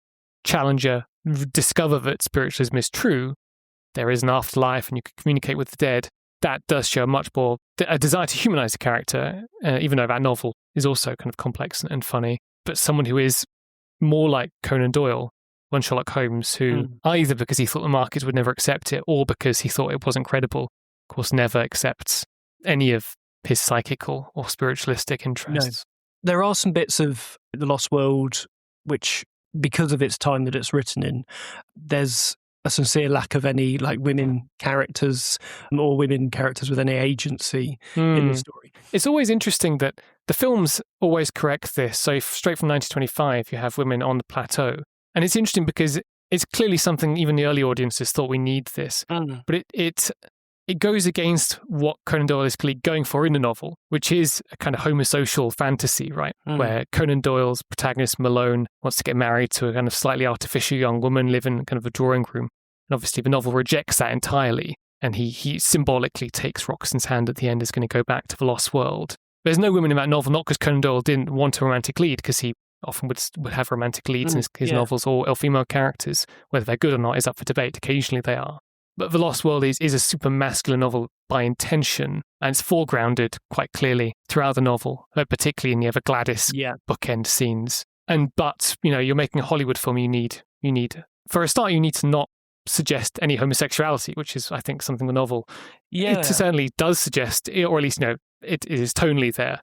Challenger discover that spiritualism is true, there is an afterlife and you can communicate with the dead, that does show much more a desire to humanize the character, even though that novel is also kind of complex and funny. But someone who is more like Conan Doyle, one Sherlock Holmes, who either because he thought the market would never accept it or because he thought it wasn't credible, of course, never accepts any of his psychical or spiritualistic interests. No. There are some bits of The Lost World which, because of its time that it's written in, there's a sincere lack of any like women characters or women characters with any agency in the story. It's always interesting that the films always correct this. So straight from 1925, you have women on the plateau. And it's interesting because it's clearly something even the early audiences thought we need this. But it goes against what Conan Doyle is clearly going for in the novel, which is a kind of homosocial fantasy, right? Where Conan Doyle's protagonist, Malone, wants to get married to a kind of slightly artificial young woman, live in kind of a drawing room. And obviously the novel rejects that entirely. And he symbolically takes Roxton's hand at the end, is going to go back to the Lost World. There's no women in that novel, not because Conan Doyle didn't want a romantic lead, because he often would have romantic leads in his novels, or female characters. Whether they're good or not is up for debate. Occasionally they are. But The Lost World is a super masculine novel by intention, and it's foregrounded quite clearly throughout the novel, particularly in the Ever Gladys bookend scenes. But you're making a Hollywood film. You need for a start, you need to not suggest any homosexuality, which is, I think, something the novel it certainly does suggest, or at least it is tonally there.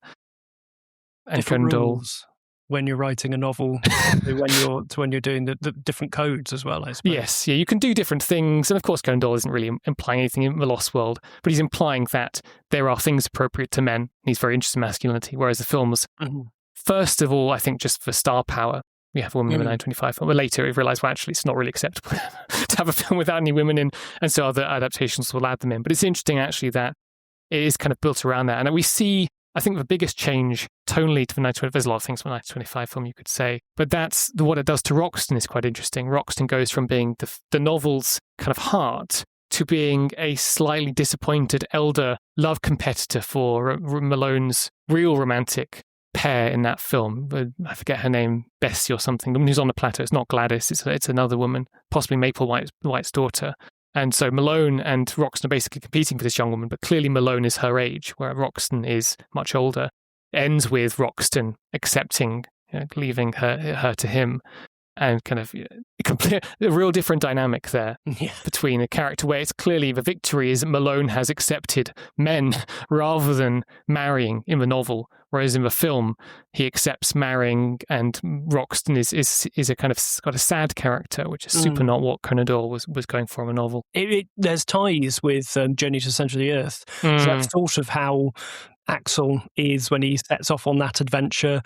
And different rules when you're writing a novel when you're doing the different codes as well, I suppose. Yes, you can do different things. And of course, Conan Doyle isn't really implying anything in The Lost World, but he's implying that there are things appropriate to men. He's very interested in masculinity, whereas the films, first of all, I think just for star power, we have a woman in the 925 film. But later we realised, well, actually, it's not really acceptable to have a film without any women in, and so other adaptations will add them in. But it's interesting, actually, that it is kind of built around that. And we see, I think, the biggest change tonally to the 1925, there's a lot of things from the 1925 film you could say, but that's what it does to Roxton is quite interesting. Roxton goes from being the novel's kind of heart to being a slightly disappointed elder love competitor for Malone's real romantic pair in that film. I forget her name, Bessie or something. The woman who's on the plateau. It's not Gladys. It's another woman, possibly Maple White's daughter. And so Malone and Roxton are basically competing for this young woman, but clearly Malone is her age, where Roxton is much older. It ends with Roxton accepting, leaving her to him, and kind of a real different dynamic there between a character where it's clearly the victory is that Malone has accepted men rather than marrying in the novel, whereas in the film he accepts marrying, and Roxton is a kind of got a sad character, which is super not what Conan Doyle was going for in the novel. There's ties with Journey to the Centre of the Earth. So that's sort of how Axel is when he sets off on that adventure.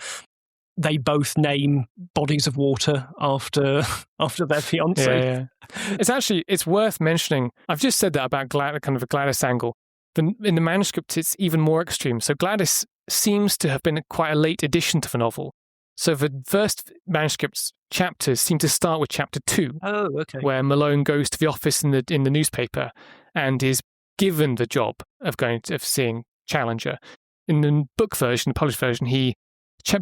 They both name bodies of water after their fiancé. Yeah. It's worth mentioning. I've just said that about kind of a Gladys angle. In the manuscript, it's even more extreme. So Gladys seems to have been quite a late addition to the novel. So the first manuscript's chapters seem to start with chapter 2. Oh, okay. Where Malone goes to the office in the newspaper and is given the job of seeing Challenger. In the book version, the published version, he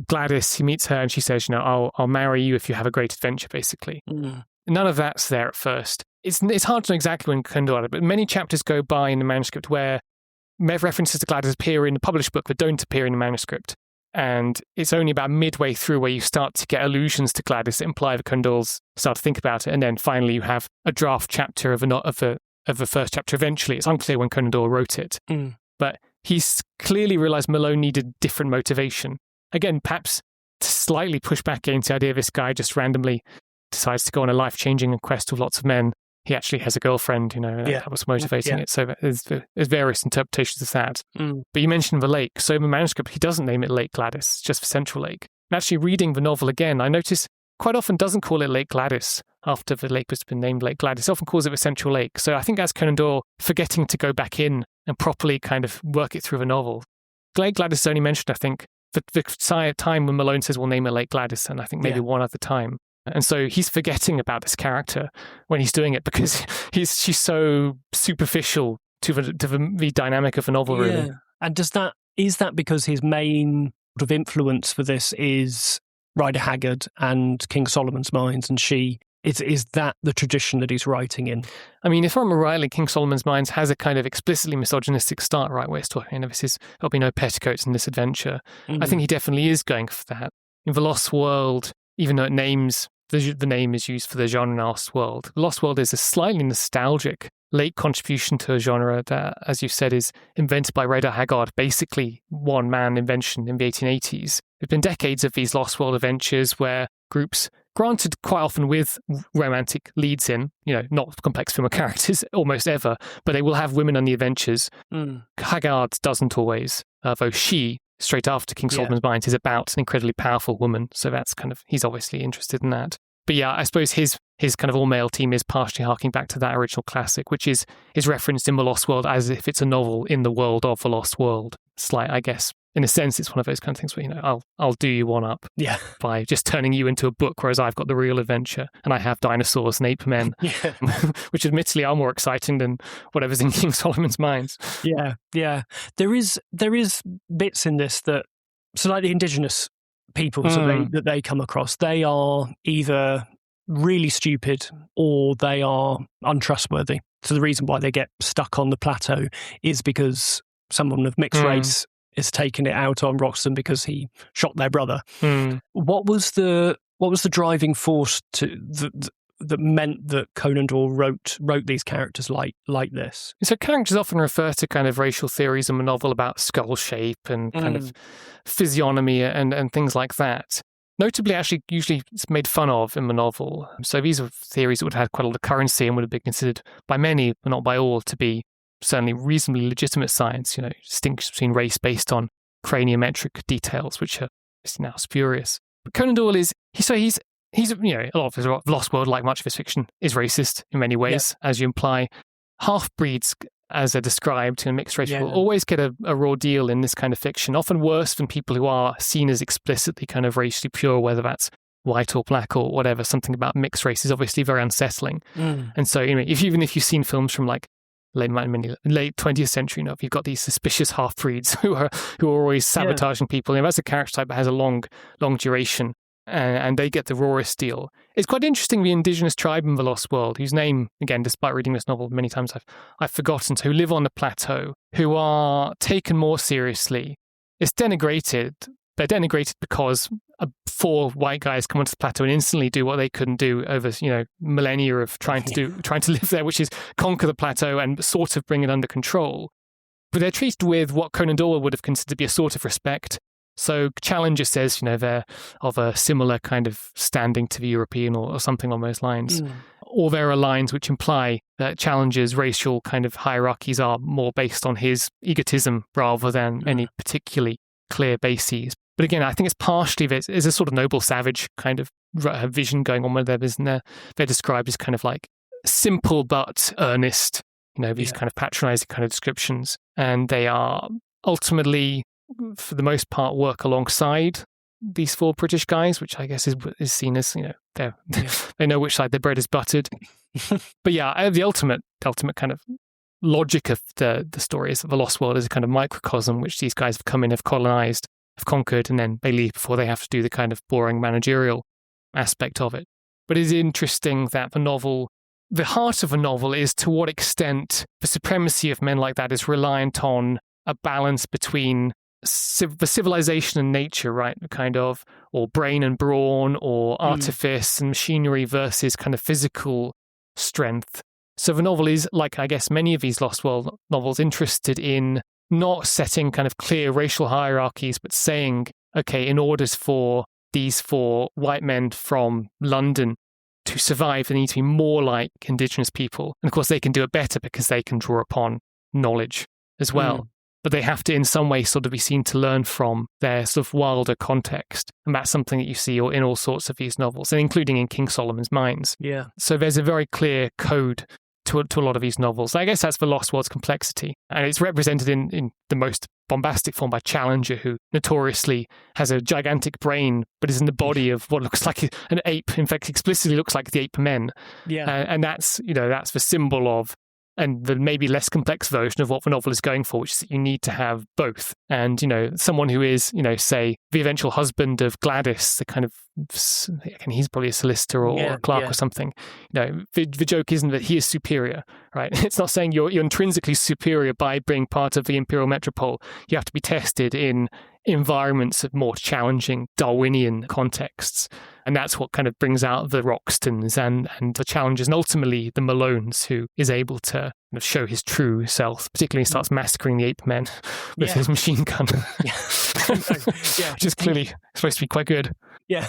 Gladys, he meets her and she says, I'll marry you if you have a great adventure, basically. None of that's there at first. It's hard to know exactly when Conan Doyle, but many chapters go by in the manuscript where references to Gladys appear in the published book but don't appear in the manuscript. And it's only about midway through where you start to get allusions to Gladys that imply that Conan Doyle's start to think about it. And then finally you have a draft chapter of the first chapter eventually. It's unclear when Conan Doyle wrote it. But he's clearly realised Malone needed different motivation. Again, perhaps to slightly push back against the idea this guy just randomly decides to go on a life-changing quest with lots of men. He actually has a girlfriend, that was motivating it. So there's various interpretations of that. But you mentioned the lake. So in the manuscript, he doesn't name it Lake Gladys, it's just for Central Lake. And actually reading the novel again, I notice quite often doesn't call it Lake Gladys after the lake has been named Lake Gladys. It often calls it the Central Lake. So I think that's Conan Doyle forgetting to go back in and properly kind of work it through the novel. Lake Gladys is only mentioned, I think, the time when Malone says we'll name it Lake Gladys, and I think maybe one other time. And so he's forgetting about this character when he's doing it because she's so superficial to the dynamic of the novel, really. And is that because his main sort of influence for this is Rider Haggard and King Solomon's Mines, and is that the tradition that he's writing in? I mean, if I remember rightly, King Solomon's Mines has a kind of explicitly misogynistic start, right, where it's talking, there'll be no petticoats in this adventure. I think he definitely is going for that. In The Lost World, even though the name is used for the genre Lost World, The Lost World is a slightly nostalgic late contribution to a genre that, as you said, is invented by Rider Haggard, basically one-man invention in the 1880s. There have been decades of these Lost World adventures where groups, granted quite often with romantic leads in, not complex female characters almost ever, but they will have women on the adventures. Haggard doesn't always, though she, straight after King Solomon's Mines, is about an incredibly powerful woman. So that's he's obviously interested in that. But yeah, I suppose his kind of all-male team is partially harking back to that original classic, which is referenced in The Lost World as if it's a novel in the world of The Lost World. Slight, I guess. In a sense, it's one of those kind of things where, I'll do you one up by just turning you into a book, whereas I've got the real adventure and I have dinosaurs and ape men, which admittedly are more exciting than whatever's in King Solomon's Mines. Yeah. There is bits in this that, so like the indigenous peoples that they come across, they are either really stupid or they are untrustworthy. So the reason why they get stuck on the plateau is because someone of mixed race is taking it out on Roxton because he shot their brother. What was the driving force that meant that Conan Doyle wrote these characters like this? So characters often refer to kind of racial theories in the novel about skull shape and kind of physiognomy and things like that. Notably, actually, usually it's made fun of in the novel. So these are theories that would have had quite a lot of currency and would have been considered by many, but not by all, to be certainly reasonably legitimate science. Distinctions between race based on craniometric details, which are now spurious. But Conan Doyle he's a lot of his Lost World, like much of his fiction, is racist in many ways, as you imply. Half-breeds, as they're described in mixed race, will always get a raw deal in this kind of fiction, often worse than people who are seen as explicitly kind of racially pure, whether that's white or black or whatever. Something about mixed race is obviously very unsettling. And so, even if you've seen films from like late 20th century, you've got these suspicious half-breeds who are always sabotaging people. That's a character type that has a long duration. And they get the rawest deal. It's quite interesting, the indigenous tribe in The Lost World, whose name, again, despite reading this novel many times, I've forgotten, who live on the plateau, who are taken more seriously. It's denigrated. They're denigrated because 4 white guys come onto the plateau and instantly do what they couldn't do over, millennia of trying to live there, which is conquer the plateau and sort of bring it under control. But they're treated with what Conan Doyle would have considered to be a sort of respect. So Challenger says, they're of a similar kind of standing to the European or something along those lines. Or there are lines which imply that Challenger's racial kind of hierarchies are more based on his egotism rather than any particularly clear bases. But again, I think it's partially there's a sort of noble savage kind of vision going on with them, isn't there? They're described as kind of like simple but earnest, these kind of patronizing kind of descriptions. And they are ultimately, for the most part, work alongside these 4 British guys, which I guess is seen as, they know which side their bread is buttered. But the ultimate kind of logic of the story is that The Lost World is a kind of microcosm which these guys have come in, have colonized, have conquered, and then they leave before they have to do the kind of boring managerial aspect of it. But it is interesting that the heart of a novel is to what extent the supremacy of men like that is reliant on a balance between the civilization and nature, right? Kind of, or brain and brawn, or artifice and machinery versus kind of physical strength. So the novel is, like I guess many of these Lost World novels, interested in not setting kind of clear racial hierarchies, but saying, okay, in order for these 4 white men from London to survive, they need to be more like indigenous people. And of course, they can do it better because they can draw upon knowledge as well. But they have to in some way sort of be seen to learn from their sort of wilder context. And that's something that you see in all sorts of these novels, and including in King Solomon's Mines. Yeah. So there's a very clear code to a lot of these novels. I guess that's The Lost World's complexity. And it's represented in the most bombastic form by Challenger, who notoriously has a gigantic brain, but is in the body of what looks like an ape. In fact, explicitly looks like the ape men. Yeah. And that's, that's the symbol of, and the maybe less complex version of what the novel is going for, which is that you need to have both. And, someone who is, say, the eventual husband of Gladys, the kind of, he's probably a solicitor or a clerk or something. The joke isn't that he is superior, right? It's not saying you're intrinsically superior by being part of the imperial metropole. You have to be tested in environments of more challenging Darwinian contexts. And that's what kind of brings out the Roxtons and the Challengers, and ultimately the Malones, who is able to kind of show his true self, particularly he starts massacring the ape men with his machine gun, which is clearly supposed to be quite good. Yeah.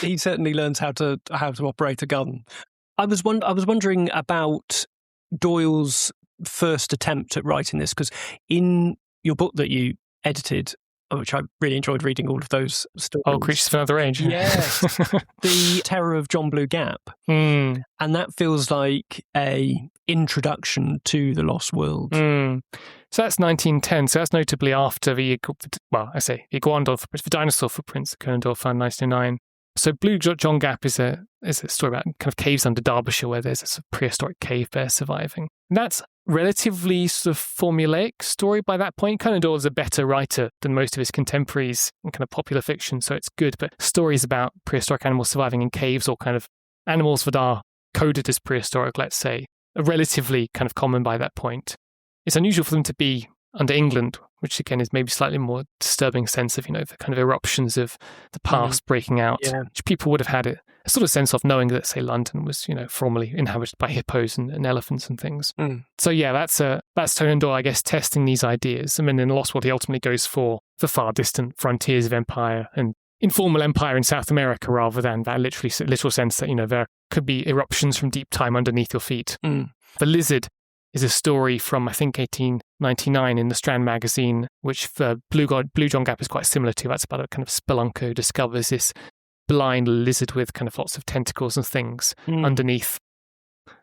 He certainly learns how to operate a gun. I was wondering about Doyle's first attempt at writing this, because in your book that you edited, which I really enjoyed reading all of those stories. Oh, Creatures of Another Age. Yes. The Terror of John Blue Gap. And that feels like a introduction to the Lost World. So that's 1910. So that's notably after the dinosaur footprints that Conan Doyle found in 1909. So Blue John Gap is a story about kind of caves under Derbyshire, where there's a sort of prehistoric cave bear surviving. And that's relatively sort of formulaic story by that point. Conan Doyle is a better writer than most of his contemporaries in kind of popular fiction, so it's good. But stories about prehistoric animals surviving in caves, or kind of animals that are coded as prehistoric, let's say, are relatively kind of common by that point. It's unusual for them to be under England, which again is maybe slightly more disturbing sense of, the kind of eruptions of the past breaking out, which people would have had a sort of sense of, knowing that, say, London was, formerly inhabited by hippos and elephants and things. So that's Conan Doyle, I guess, testing these ideas. I mean, in Lost World, he ultimately goes for the far distant frontiers of empire and informal empire in South America, rather than that literal sense that, there could be eruptions from deep time underneath your feet. The Lizard is a story from, I think, 1899 in the Strand magazine, which the Blue John Gap is quite similar to. That's about a kind of spelunker who discovers this blind lizard with kind of lots of tentacles and things underneath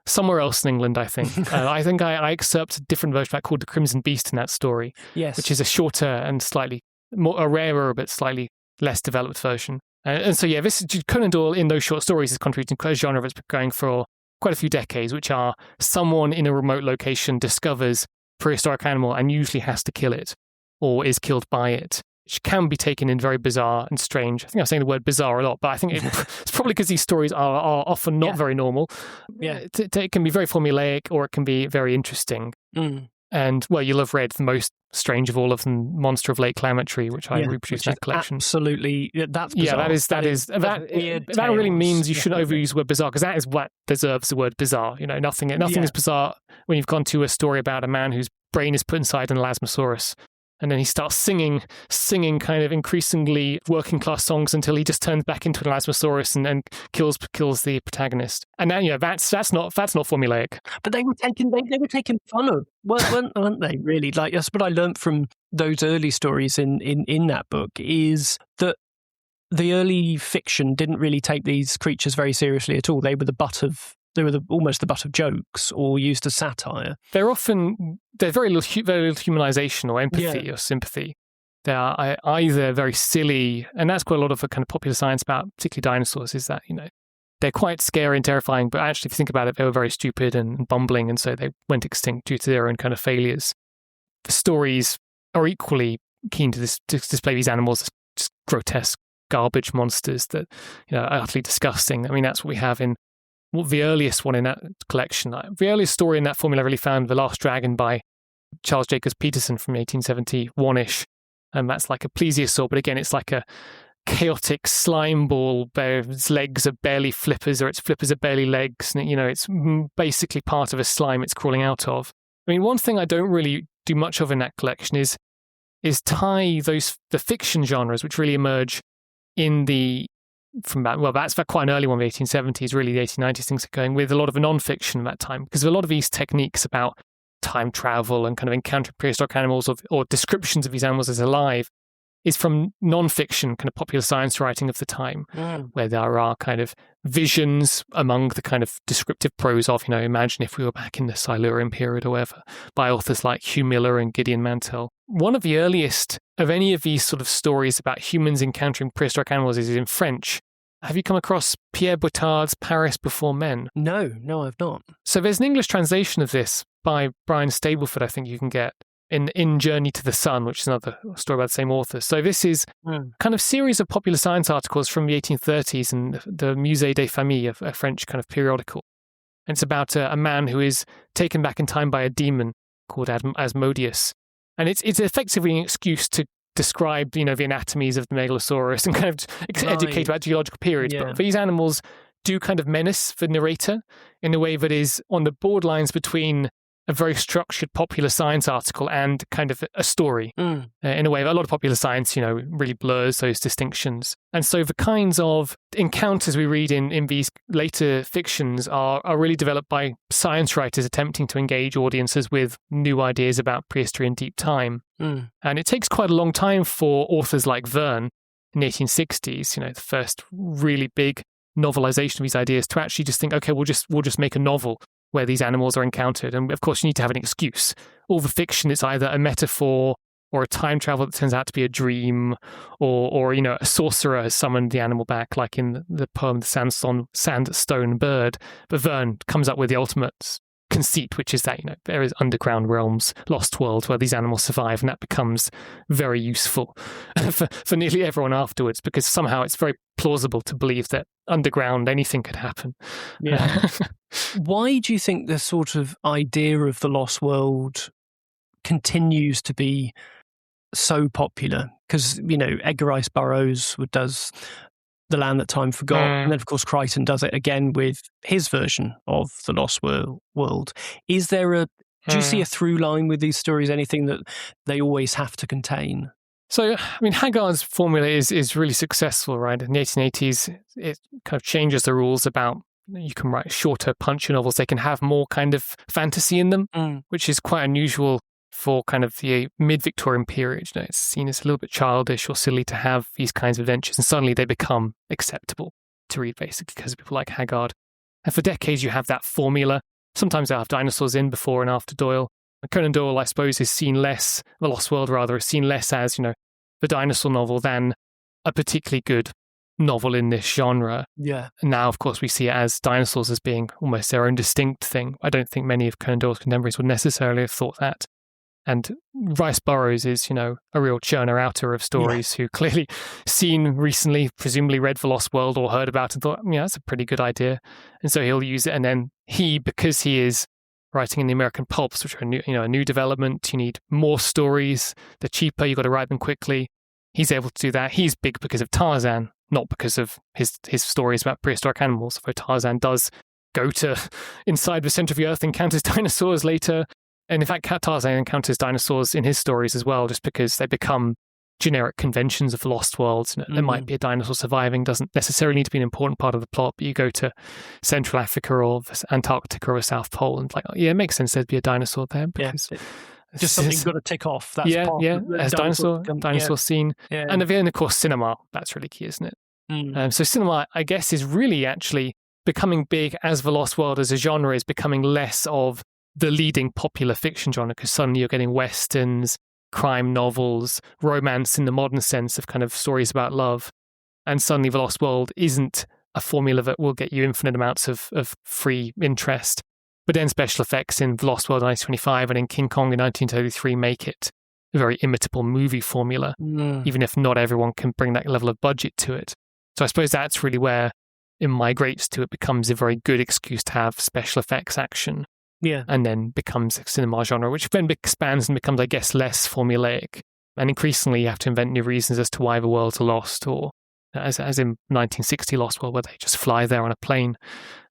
somewhere else in England, I think. I think I excerpt a different version of that called The Crimson Beast in that story, which is a shorter and slightly more, a rarer but slightly less developed version. And so, this Conan Doyle in those short stories is contributing to a genre that's been going for quite a few decades, which are someone in a remote location discovers prehistoric animal and usually has to kill it or is killed by it, which can be taken in very bizarre and strange. I think I'm saying the word bizarre a lot, but I think it's probably because these stories are often not very normal. It can be very formulaic, or it can be very interesting. And, you'll have read the most strange of all of them, Monster of Lake Clametry, which I reproduced in that collection. Absolutely. That's bizarre. That really means you shouldn't overuse the word bizarre, because that is what deserves the word bizarre. Nothing is bizarre when you've gone to a story about a man whose brain is put inside an elasmosaurus. And then he starts singing kind of increasingly working class songs until he just turns back into an elasmosaurus and kills the protagonist. And then that's not formulaic. But they were taken fun of, weren't they? Really, like, that's what I learned from those early stories in that book, is that the early fiction didn't really take these creatures very seriously at all. They were almost the butt of jokes or used as satire. They're very little humanization or empathy or sympathy. They are either very silly, and that's quite a lot of the kind of popular science about particularly dinosaurs, is that, they're quite scary and terrifying, but actually if you think about it, they were very stupid and bumbling, and so they went extinct due to their own kind of failures. The stories are equally keen to display these animals as just grotesque garbage monsters that, are utterly disgusting. I mean, that's what we have in the earliest one in that collection. The earliest story in that formula I really found The Last Dragon by Charles Jacobs Peterson from 1871-ish. And that's like a plesiosaur, but again, it's like a chaotic slime ball where its legs are barely flippers, or its flippers are barely legs. And, it's basically part of a slime it's crawling out of. I mean, one thing I don't really do much of in that collection is tie the fiction genres, which really emerge that's quite an early one, the 1870s, really the 1890s, things are going with a lot of the non-fiction at that time, because a lot of these techniques about time travel and kind of encountering prehistoric animals or descriptions of these animals as alive is from non-fiction kind of popular science writing of the time, where there are kind of visions among the kind of descriptive prose of, imagine if we were back in the Silurian period or whatever, by authors like Hugh Miller and Gideon Mantell. one of the earliest of any of these sort of stories about humans encountering prehistoric animals is in French. Have you come across Pierre Boitard's Paris Before Men? No, I've not. So there's an English translation of this by Brian Stableford, I think you can get, in Journey to the Sun, which is another story by the same author. So this is kind of series of popular science articles from the 1830s and the Musée des Familles, a French kind of periodical. And it's about a man who is taken back in time by a demon called Asmodeus. And it's effectively an excuse to describe, the anatomies of the Megalosaurus and kind of educate about geological periods. Yeah. But these animals do kind of menace the narrator in a way that is on the borderlines between a very structured popular science article and kind of a story. In a way, a lot of popular science, really blurs those distinctions. And so the kinds of encounters we read in these later fictions are really developed by science writers attempting to engage audiences with new ideas about prehistory and deep time. And it takes quite a long time for authors like Verne in the 1860s, the first really big novelization of these ideas, to actually just think, okay, we'll just make a novel where these animals are encountered. And of course, you need to have an excuse. All the fiction is either a metaphor or a time travel that turns out to be a dream, or a sorcerer has summoned the animal back, like in the poem The Sandstone Bird. But Verne comes up with the ultimate conceit, which is that, there is underground realms, lost worlds where these animals survive, and that becomes very useful for nearly everyone afterwards, because somehow it's very plausible to believe that underground anything could happen. Yeah. Why do you think the sort of idea of the lost world continues to be so popular? Because, Edgar Rice Burroughs does The Land That Time Forgot, and then, of course, Crichton does it again with his version of the lost world. Is there do you see a through line with these stories, anything that they always have to contain? So, Haggard's formula is really successful, right? In the 1880s, it kind of changes the rules about, you can write shorter, punchy novels. They can have more kind of fantasy in them, which is quite unusual for kind of the mid-Victorian period. It's seen as a little bit childish or silly to have these kinds of adventures, and suddenly they become acceptable to read, basically, because of people like Haggard. And for decades, you have that formula. Sometimes they'll have dinosaurs in before and after Doyle. Conan Doyle, I suppose, is seen less, The Lost World rather, is seen less as, the dinosaur novel than a particularly good novel in this genre. Yeah. And now, of course, we see it as dinosaurs as being almost their own distinct thing. I don't think many of Conan Doyle's contemporaries would necessarily have thought that. And Rice Burroughs is, a real churner-outer of stories who clearly seen recently, presumably read The Lost World or heard about it and thought, that's a pretty good idea. And so he'll use it. And then because he is writing in the American pulps, which are a new development, you need more stories. They're cheaper. You've got to write them quickly. He's able to do that. He's big because of Tarzan, not because of his stories about prehistoric animals. Although Tarzan does go to inside the center of the earth, encounters dinosaurs later. And in fact, Tarzan encounters dinosaurs in his stories as well, just because they become generic conventions of the lost worlds. There might be a dinosaur surviving, doesn't necessarily need to be an important part of the plot, but you go to Central Africa or Antarctica or the South Pole and it makes sense there'd be a dinosaur there. Because just something you've got to tick off. That's part of the dinosaur scene. Yeah. And then, of course, cinema. That's really key, isn't it? So cinema, I guess, is really actually becoming big as the Lost World as a genre is becoming less of the leading popular fiction genre, because suddenly you're getting westerns, crime novels, romance in the modern sense of kind of stories about love. And suddenly the Lost World isn't a formula that will get you infinite amounts of free interest. But then special effects in The Lost World in 1925 and in King Kong in 1933 make it a very imitable movie formula, even if not everyone can bring that level of budget to it. So I suppose that's really where it migrates to. It becomes a very good excuse to have special effects action. Yeah. And then becomes a cinema genre, which then expands and becomes, I guess, less formulaic. And increasingly you have to invent new reasons as to why the worlds are lost, or as in 1960 Lost World, where they just fly there on a plane.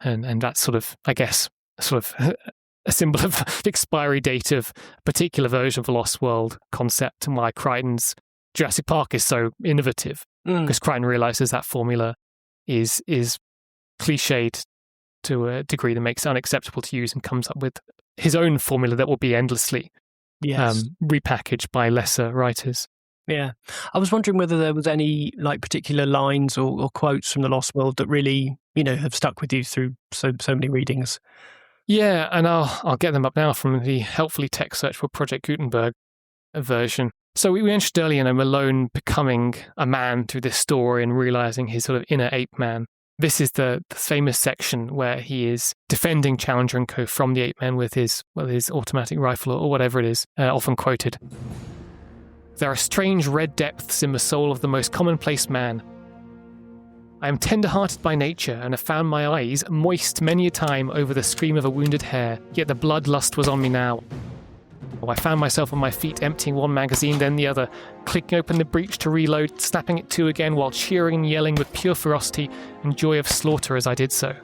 And that's sort of, I guess, a symbol of the expiry date of a particular version of the Lost World concept, and why Crichton's Jurassic Park is so innovative. Because Crichton realizes that formula is cliched to a degree that makes it unacceptable to use, and comes up with his own formula that will be endlessly repackaged by lesser writers. Yeah. I was wondering whether there was any particular lines or quotes from The Lost World that really, have stuck with you through so many readings. Yeah, and I'll get them up now from the helpfully tech search for Project Gutenberg. version. So we mentioned earlier, Malone becoming a man through this story and realizing his sort of inner ape man. This is the famous section where he is defending Challenger & Co. from the ape men with his automatic rifle or whatever it is, often quoted. There are strange red depths in the soul of the most commonplace man. I am tender-hearted by nature and have found my eyes moist many a time over the scream of a wounded hare, yet the bloodlust was on me now. I found myself on my feet, emptying one magazine, then the other, clicking open the breech to reload, snapping it to again while cheering and yelling with pure ferocity and joy of slaughter as I did so.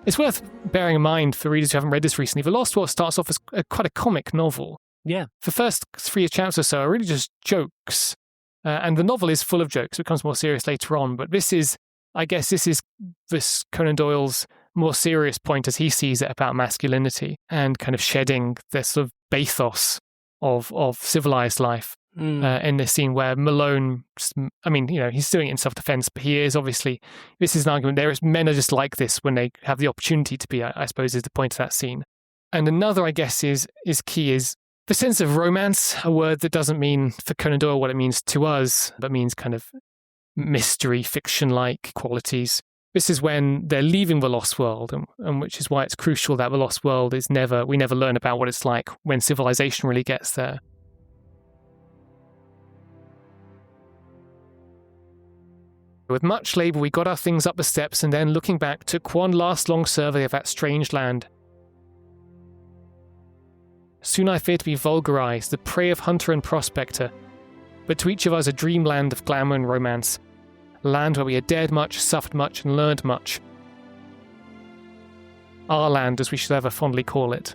It's worth bearing in mind for readers who haven't read this recently, The Lost World starts off as quite a comic novel. Yeah. The first 3 chapters or so are really just jokes. And the novel is full of jokes. It becomes more serious later on. But this is Conan Doyle's more serious point as he sees it about masculinity and kind of shedding the sort of bathos of civilized life in this scene where Malone, he's doing it in self-defense, but he is obviously, this is an argument, men are just like this when they have the opportunity to be, I suppose is the point of that scene. And another, I guess, is key is the sense of romance, a word that doesn't mean for Conan Doyle what it means to us, but means kind of mystery, fiction-like qualities. This is when they're leaving the Lost World, and which is why it's crucial that the Lost World is we never learn about what it's like when civilization really gets there. With much labour we got our things up the steps and then, looking back, took one last long survey of that strange land. Soon I feared to be vulgarised, the prey of hunter and prospector, but to each of us a dreamland of glamour and romance. Land where we had dared much, suffered much, and learned much. Our land, as we should ever fondly call it.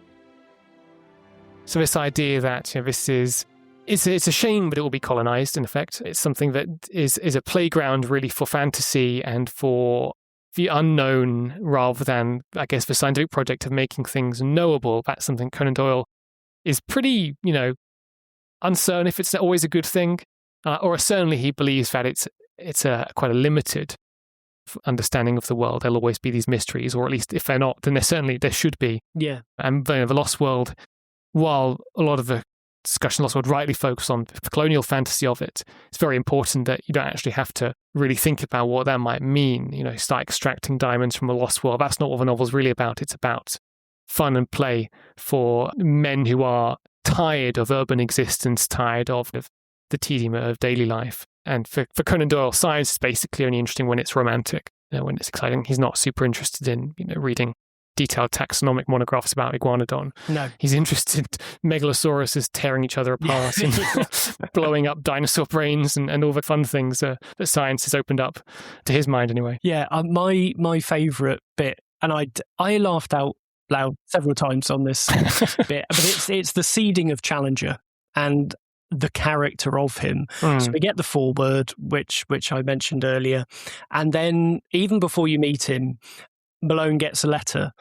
So this idea that it's a shame, but it will be colonised, in effect. It's something that is a playground, really, for fantasy and for the unknown, rather than, I guess, the scientific project of making things knowable. That's something Conan Doyle is pretty, uncertain if it's always a good thing, or certainly he believes that it's quite a limited understanding of the world. There'll always be these mysteries, or at least if they're not, then there should be. Yeah. And the Lost World, while a lot of the discussion Lost World rightly focus on the colonial fantasy of it, it's very important that you don't actually have to really think about what that might mean. Start extracting diamonds from a Lost World. That's not what the novel's really about. It's about fun and play for men who are tired of urban existence, tired of the tedium of daily life. And for Conan Doyle, science is basically only interesting when it's romantic, when it's exciting. He's not super interested in reading detailed taxonomic monographs about Iguanodon. No. He's interested in Megalosauruses tearing each other apart and blowing up dinosaur brains and all the fun things that science has opened up to his mind anyway. Yeah, my favourite bit, and I laughed out loud several times on this bit, but it's the seeding of Challenger and the character of him. So we get the foreword, which I mentioned earlier, and then even before you meet him, Malone gets a letter,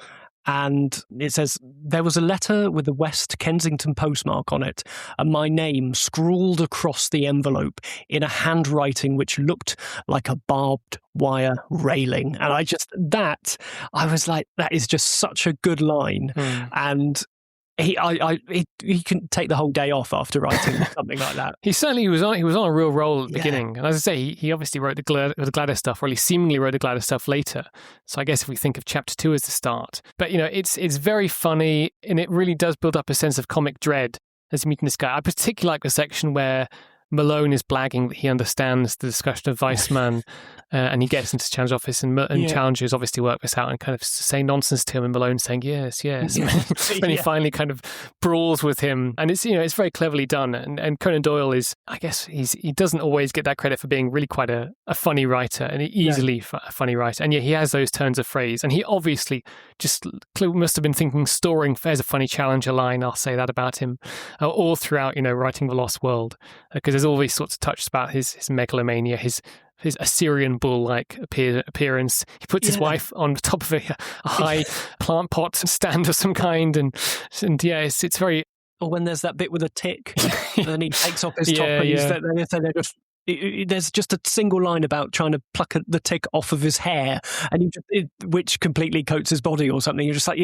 and it says, there was a letter with the West Kensington postmark on it, and my name scrawled across the envelope in a handwriting which looked like a barbed wire railing. And I was like, that is just such a good line. And he can take the whole day off after writing something like that. He certainly was on a real roll at the beginning, and as I say, he obviously wrote the Gladys stuff, or at least seemingly wrote the Gladys stuff later. So I guess if we think of chapter 2 as the start, but it's very funny, and it really does build up a sense of comic dread as you meet this guy. I particularly like the section where Malone is blagging that he understands the discussion of Weissman, and he gets into Challenger's office, and Challenger's obviously work this out and kind of saying nonsense to him, and Malone saying yes. When he finally kind of brawls with him, and it's very cleverly done. And Conan Doyle is, I guess, he doesn't always get that credit for being really quite a funny writer, and easily a funny writer. And yet he has those turns of phrase, and he obviously just must have been thinking, there's a funny Challenger line, I'll say that about him, all throughout writing The Lost World, because there's all these sorts of touches about his megalomania, his Assyrian bull-like appearance. He puts his wife on top of a high plant pot stand of some kind, and it's very. Or when there's that bit with a tick, and then he takes off his top, and they're just there's just a single line about trying to pluck the tick off of his hair, and which completely coats his body or something. You're just like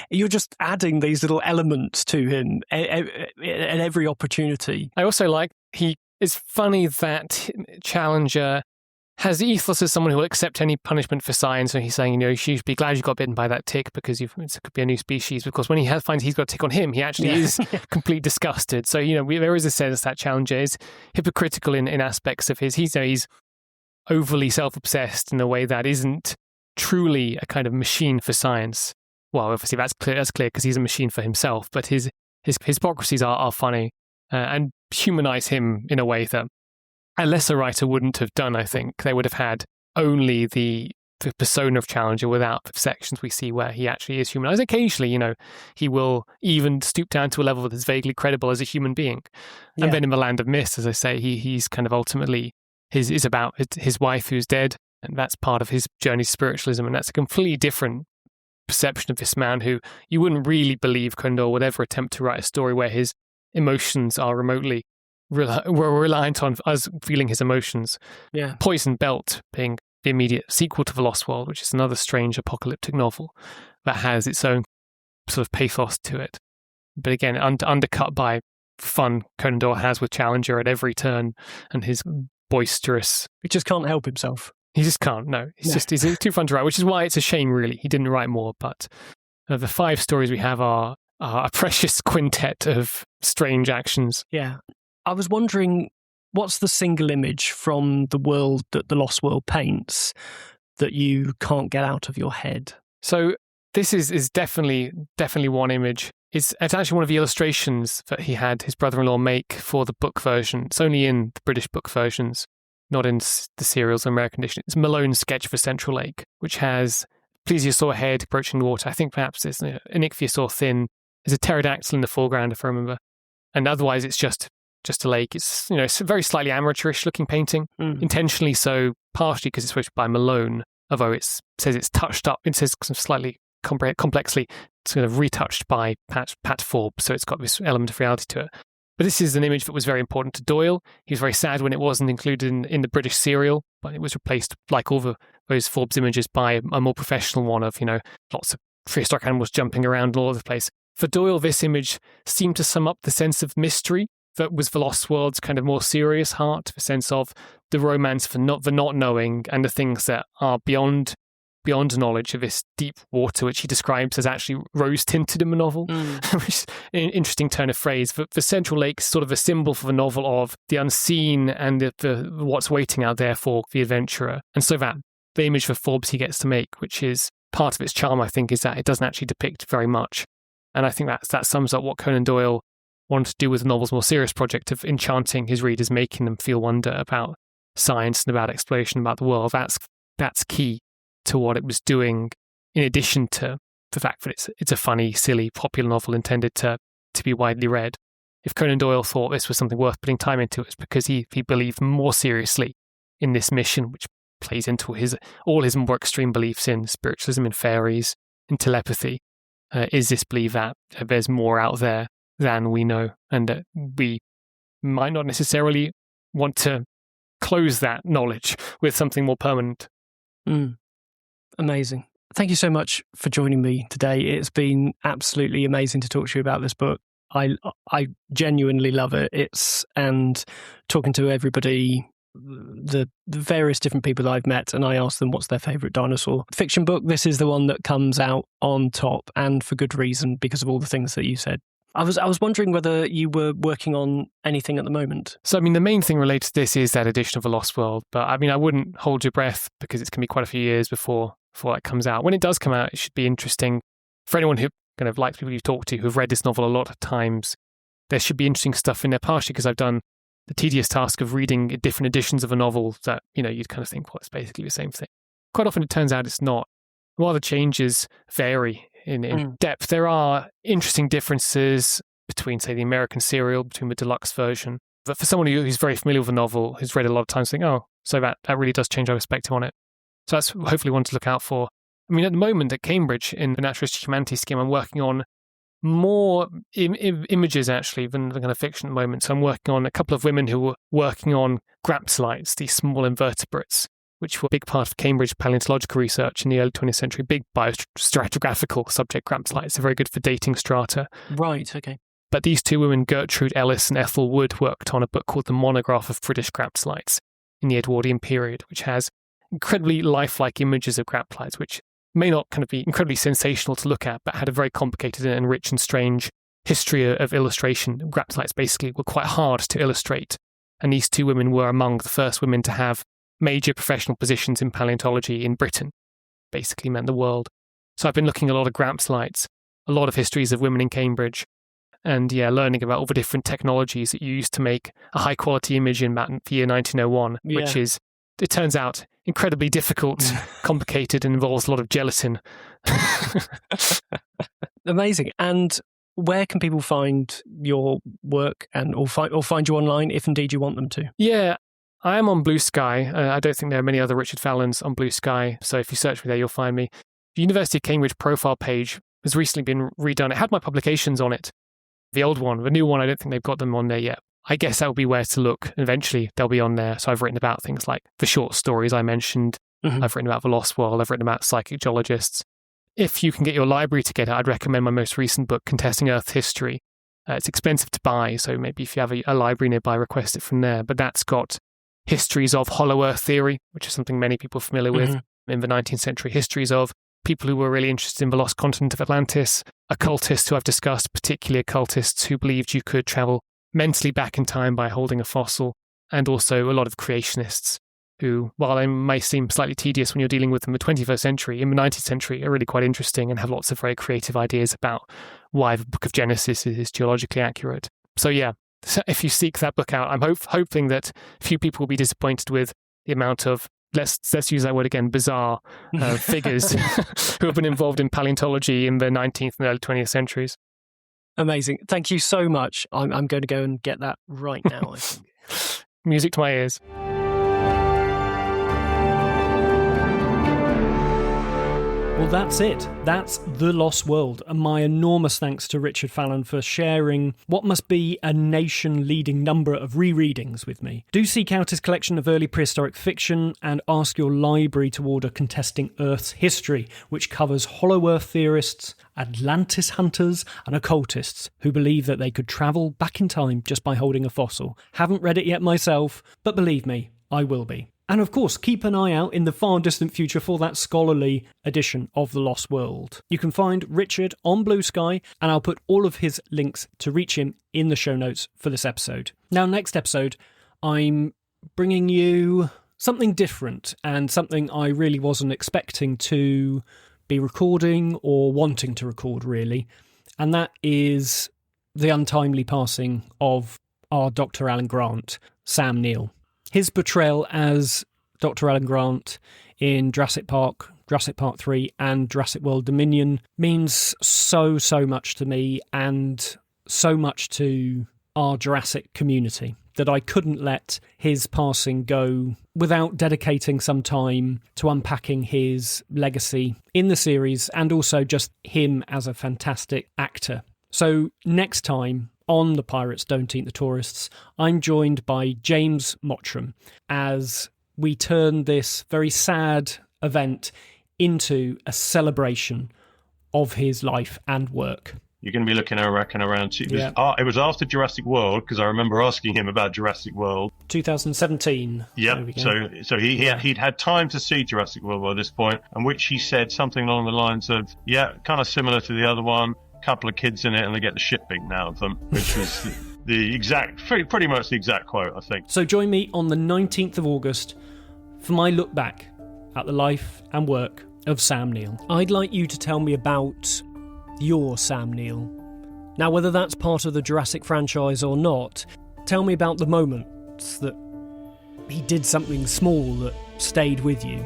you're just adding these little elements to him at every opportunity. I also like it's funny that Challenger has the ethos as someone who will accept any punishment for science. And he's saying, you should be glad you got bitten by that tick because it could be a new species. Because when he finds he's got a tick on him, he actually is completely disgusted. So, there is a sense that Challenger is hypocritical in aspects of he's overly self-obsessed in a way that isn't truly a kind of machine for science. Well, obviously that's clear because he's a machine for himself. But his hypocrisies are funny and humanize him in a way that a lesser writer wouldn't have done, I think. They would have had only the persona of Challenger without the sections we see where he actually is humanized. Occasionally, he will even stoop down to a level that is vaguely credible as a human being. Yeah. And then in The Land of Mist, as I say, he's kind of ultimately is about his wife who's dead, and that's part of his journey to spiritualism, and that's a completely different perception of this man who you wouldn't really believe Conan Doyle would ever attempt to write a story where his emotions are remotely we're reliant on us feeling his emotions. Yeah. Poison Belt being the immediate sequel to The Lost World, which is another strange apocalyptic novel that has its own sort of pathos to it. But again, undercut by fun Conan Doyle has with Challenger at every turn and his boisterous... He just can't help himself. He just can't, no. He's too fun to write, which is why it's a shame, really. He didn't write more, but the 5 stories we have are a precious quintet of strange actions. Yeah. I was wondering, what's the single image from the world that The Lost World paints that you can't get out of your head? So this is definitely one image. It's actually one of the illustrations that he had his brother-in-law make for the book version. It's only in the British book versions, not in the serials or American edition. It's Malone's sketch for Central Lake, which has plesiosaur head approaching the water. I think perhaps there's an ichthyosaur fin. There's a pterodactyl in the foreground, if I remember. And otherwise, it's just a lake. It's it's a very slightly amateurish looking painting, intentionally so, partially because it's supposed to be by Malone, although it says it's touched up. It says slightly complexly, it's kind of retouched by Pat Forbes, so it's got this element of reality to it. But this is an image that was very important to Doyle. He was very sad when it wasn't included in the British serial, but it was replaced, like all those Forbes images, by a more professional one of lots of prehistoric animals jumping around all over the place. For Doyle, this image seemed to sum up the sense of mystery that was The Lost World's kind of more serious heart, the sense of the romance for not knowing and the things that are beyond knowledge of this deep water, which he describes as actually rose-tinted in the novel, which is an interesting turn of phrase. The Central Lake is sort of a symbol for the novel of the unseen and the what's waiting out there for the adventurer. And so that the image for Forbes he gets to make, which is part of its charm, I think, is that it doesn't actually depict very much. And I think that sums up what Conan Doyle wanted to do with the novel's more serious project of enchanting his readers, making them feel wonder about science and about exploration, about the world. That's key to what it was doing, in addition to the fact that it's a funny, silly, popular novel intended to be widely read. If Conan Doyle thought this was something worth putting time into, it's because he believed more seriously in this mission, which plays into all his more extreme beliefs in spiritualism, in fairies, in telepathy. Is this belief that there's more out there than we know, and that we might not necessarily want to close that knowledge with something more permanent. Amazing. Thank you so much for joining me today. It's been absolutely amazing to talk to you about this book. I genuinely love it. And talking to everybody, the various different people I've met, and I asked them what's their favourite dinosaur fiction book. This is the one that comes out on top, and for good reason, because of all the things that you said. I was wondering whether you were working on anything at the moment. So, the main thing related to this is that edition of The Lost World. But, I wouldn't hold your breath because it's going to be quite a few years before that comes out. When it does come out, it should be interesting. For anyone who kind of likes people you've talked to who've read this novel a lot of times, there should be interesting stuff in there, partially because I've done the tedious task of reading different editions of a novel that, you'd kind of think, well, it's basically the same thing. Quite often it turns out it's not. While the changes vary in depth, there are interesting differences between, say, the American serial, between the deluxe version. But for someone who's very familiar with a novel, who's read it a lot of times, think, oh, so that really does change our perspective on it. So that's hopefully one to look out for. At the moment at Cambridge, in the Naturalist Humanities scheme, I'm working on more images actually than kind of fiction at the moment. So I'm working on a couple of women who were working on graptolites, these small invertebrates, which were a big part of Cambridge paleontological research in the early 20th century. Big biostratigraphical subject graptolites. They're very good for dating strata. Right, okay. But these two women, Gertrude Ellis and Ethel Wood, worked on a book called The Monograph of British Graptolites in the Edwardian period, which has incredibly lifelike images of graptolites, which may not kind of be incredibly sensational to look at, but had a very complicated and rich and strange history of illustration. Graptolites basically were quite hard to illustrate, and these two women were among the first women to have major professional positions in paleontology in Britain, basically meant the world. So I've been looking at a lot of graptolites, a lot of histories of women in Cambridge, and learning about all the different technologies that you use to make a high quality image in the year 1901, which is, it turns out, incredibly difficult, complicated, and involves a lot of gelatin. Amazing. And where can people find your work or find you online if indeed you want them to? Yeah, I am on Blue Sky. I don't think there are many other Richard Fallons on Blue Sky, so if you search me there, you'll find me. The University of Cambridge profile page has recently been redone. It had my publications on it. The old one, the new one, I don't think they've got them on there yet. I guess that will be where to look. Eventually, they'll be on there. So I've written about things like the short stories I mentioned. Mm-hmm. I've written about the Lost World. I've written about psychic geologists. If you can get your library together, I'd recommend my most recent book, Contesting Earth History. It's expensive to buy, so maybe if you have a library nearby, request it from there. But that's got histories of hollow Earth theory, which is something many people are familiar with in the 19th century. Histories of people who were really interested in the lost continent of Atlantis, occultists who I've discussed, particularly occultists who believed you could travel mentally back in time by holding a fossil, and also a lot of creationists who, while they may seem slightly tedious when you're dealing with them in the 21st century, in the 19th century are really quite interesting and have lots of very creative ideas about why the Book of Genesis is geologically accurate. So yeah, if you seek that book out, I'm hoping that few people will be disappointed with the amount of, let's use that word again, bizarre figures who have been involved in paleontology in the 19th and early 20th centuries. Amazing. Thank you so much. I'm going to go and get that right now, I think. Music to my ears. Well, that's it. That's The Lost World. And my enormous thanks to Richard Fallon for sharing what must be a nation-leading number of rereadings with me. Do seek out his collection of early prehistoric fiction and ask your library to order Contesting Earth's History, which covers hollow Earth theorists, Atlantis hunters and occultists who believe that they could travel back in time just by holding a fossil. Haven't read it yet myself, but believe me, I will be. And of course, keep an eye out in the far distant future for that scholarly edition of The Lost World. You can find Richard on Blue Sky, and I'll put all of his links to reach him in the show notes for this episode. Now, next episode, I'm bringing you something different and something I really wasn't expecting to be recording or wanting to record, really. And that is the untimely passing of our Dr. Alan Grant, Sam Neill. His portrayal as Dr. Alan Grant in Jurassic Park 3 and Jurassic World Dominion means so much to me and so much to our Jurassic community that I couldn't let his passing go without dedicating some time to unpacking his legacy in the series and also just him as a fantastic actor. So next time, on The Pirates Don't Eat the Tourists, I'm joined by James Mottram as we turn this very sad event into a celebration of his life and work. You're going to be looking, I reckon, around... It was after Jurassic World, because I remember asking him about Jurassic World. 2017. Yeah, so he'd had time to see Jurassic World by this point, and which he said something along the lines of, kind of similar to the other one, couple of kids in it and they get the shit beaten out of them, which was the exact, pretty much the exact quote, I think. So join me on the 19th of August for my look back at the life and work of Sam Neill. I'd like you to tell me about your Sam Neill. Now, whether that's part of the Jurassic franchise or not, tell me about the moments that he did something small that stayed with you.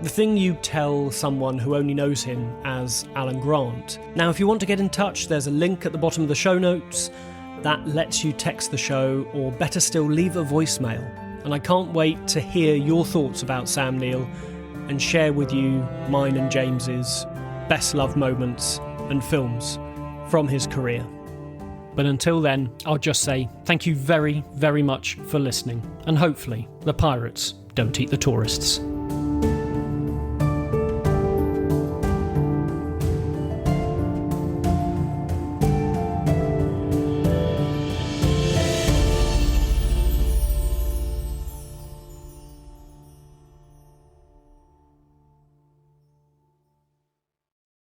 The thing you tell someone who only knows him as Alan Grant. Now, if you want to get in touch, there's a link at the bottom of the show notes that lets you text the show, or better still, leave a voicemail. And I can't wait to hear your thoughts about Sam Neill and share with you mine and James's best loved moments and films from his career. But until then, I'll just say thank you very, very much for listening, and hopefully the pirates don't eat the tourists.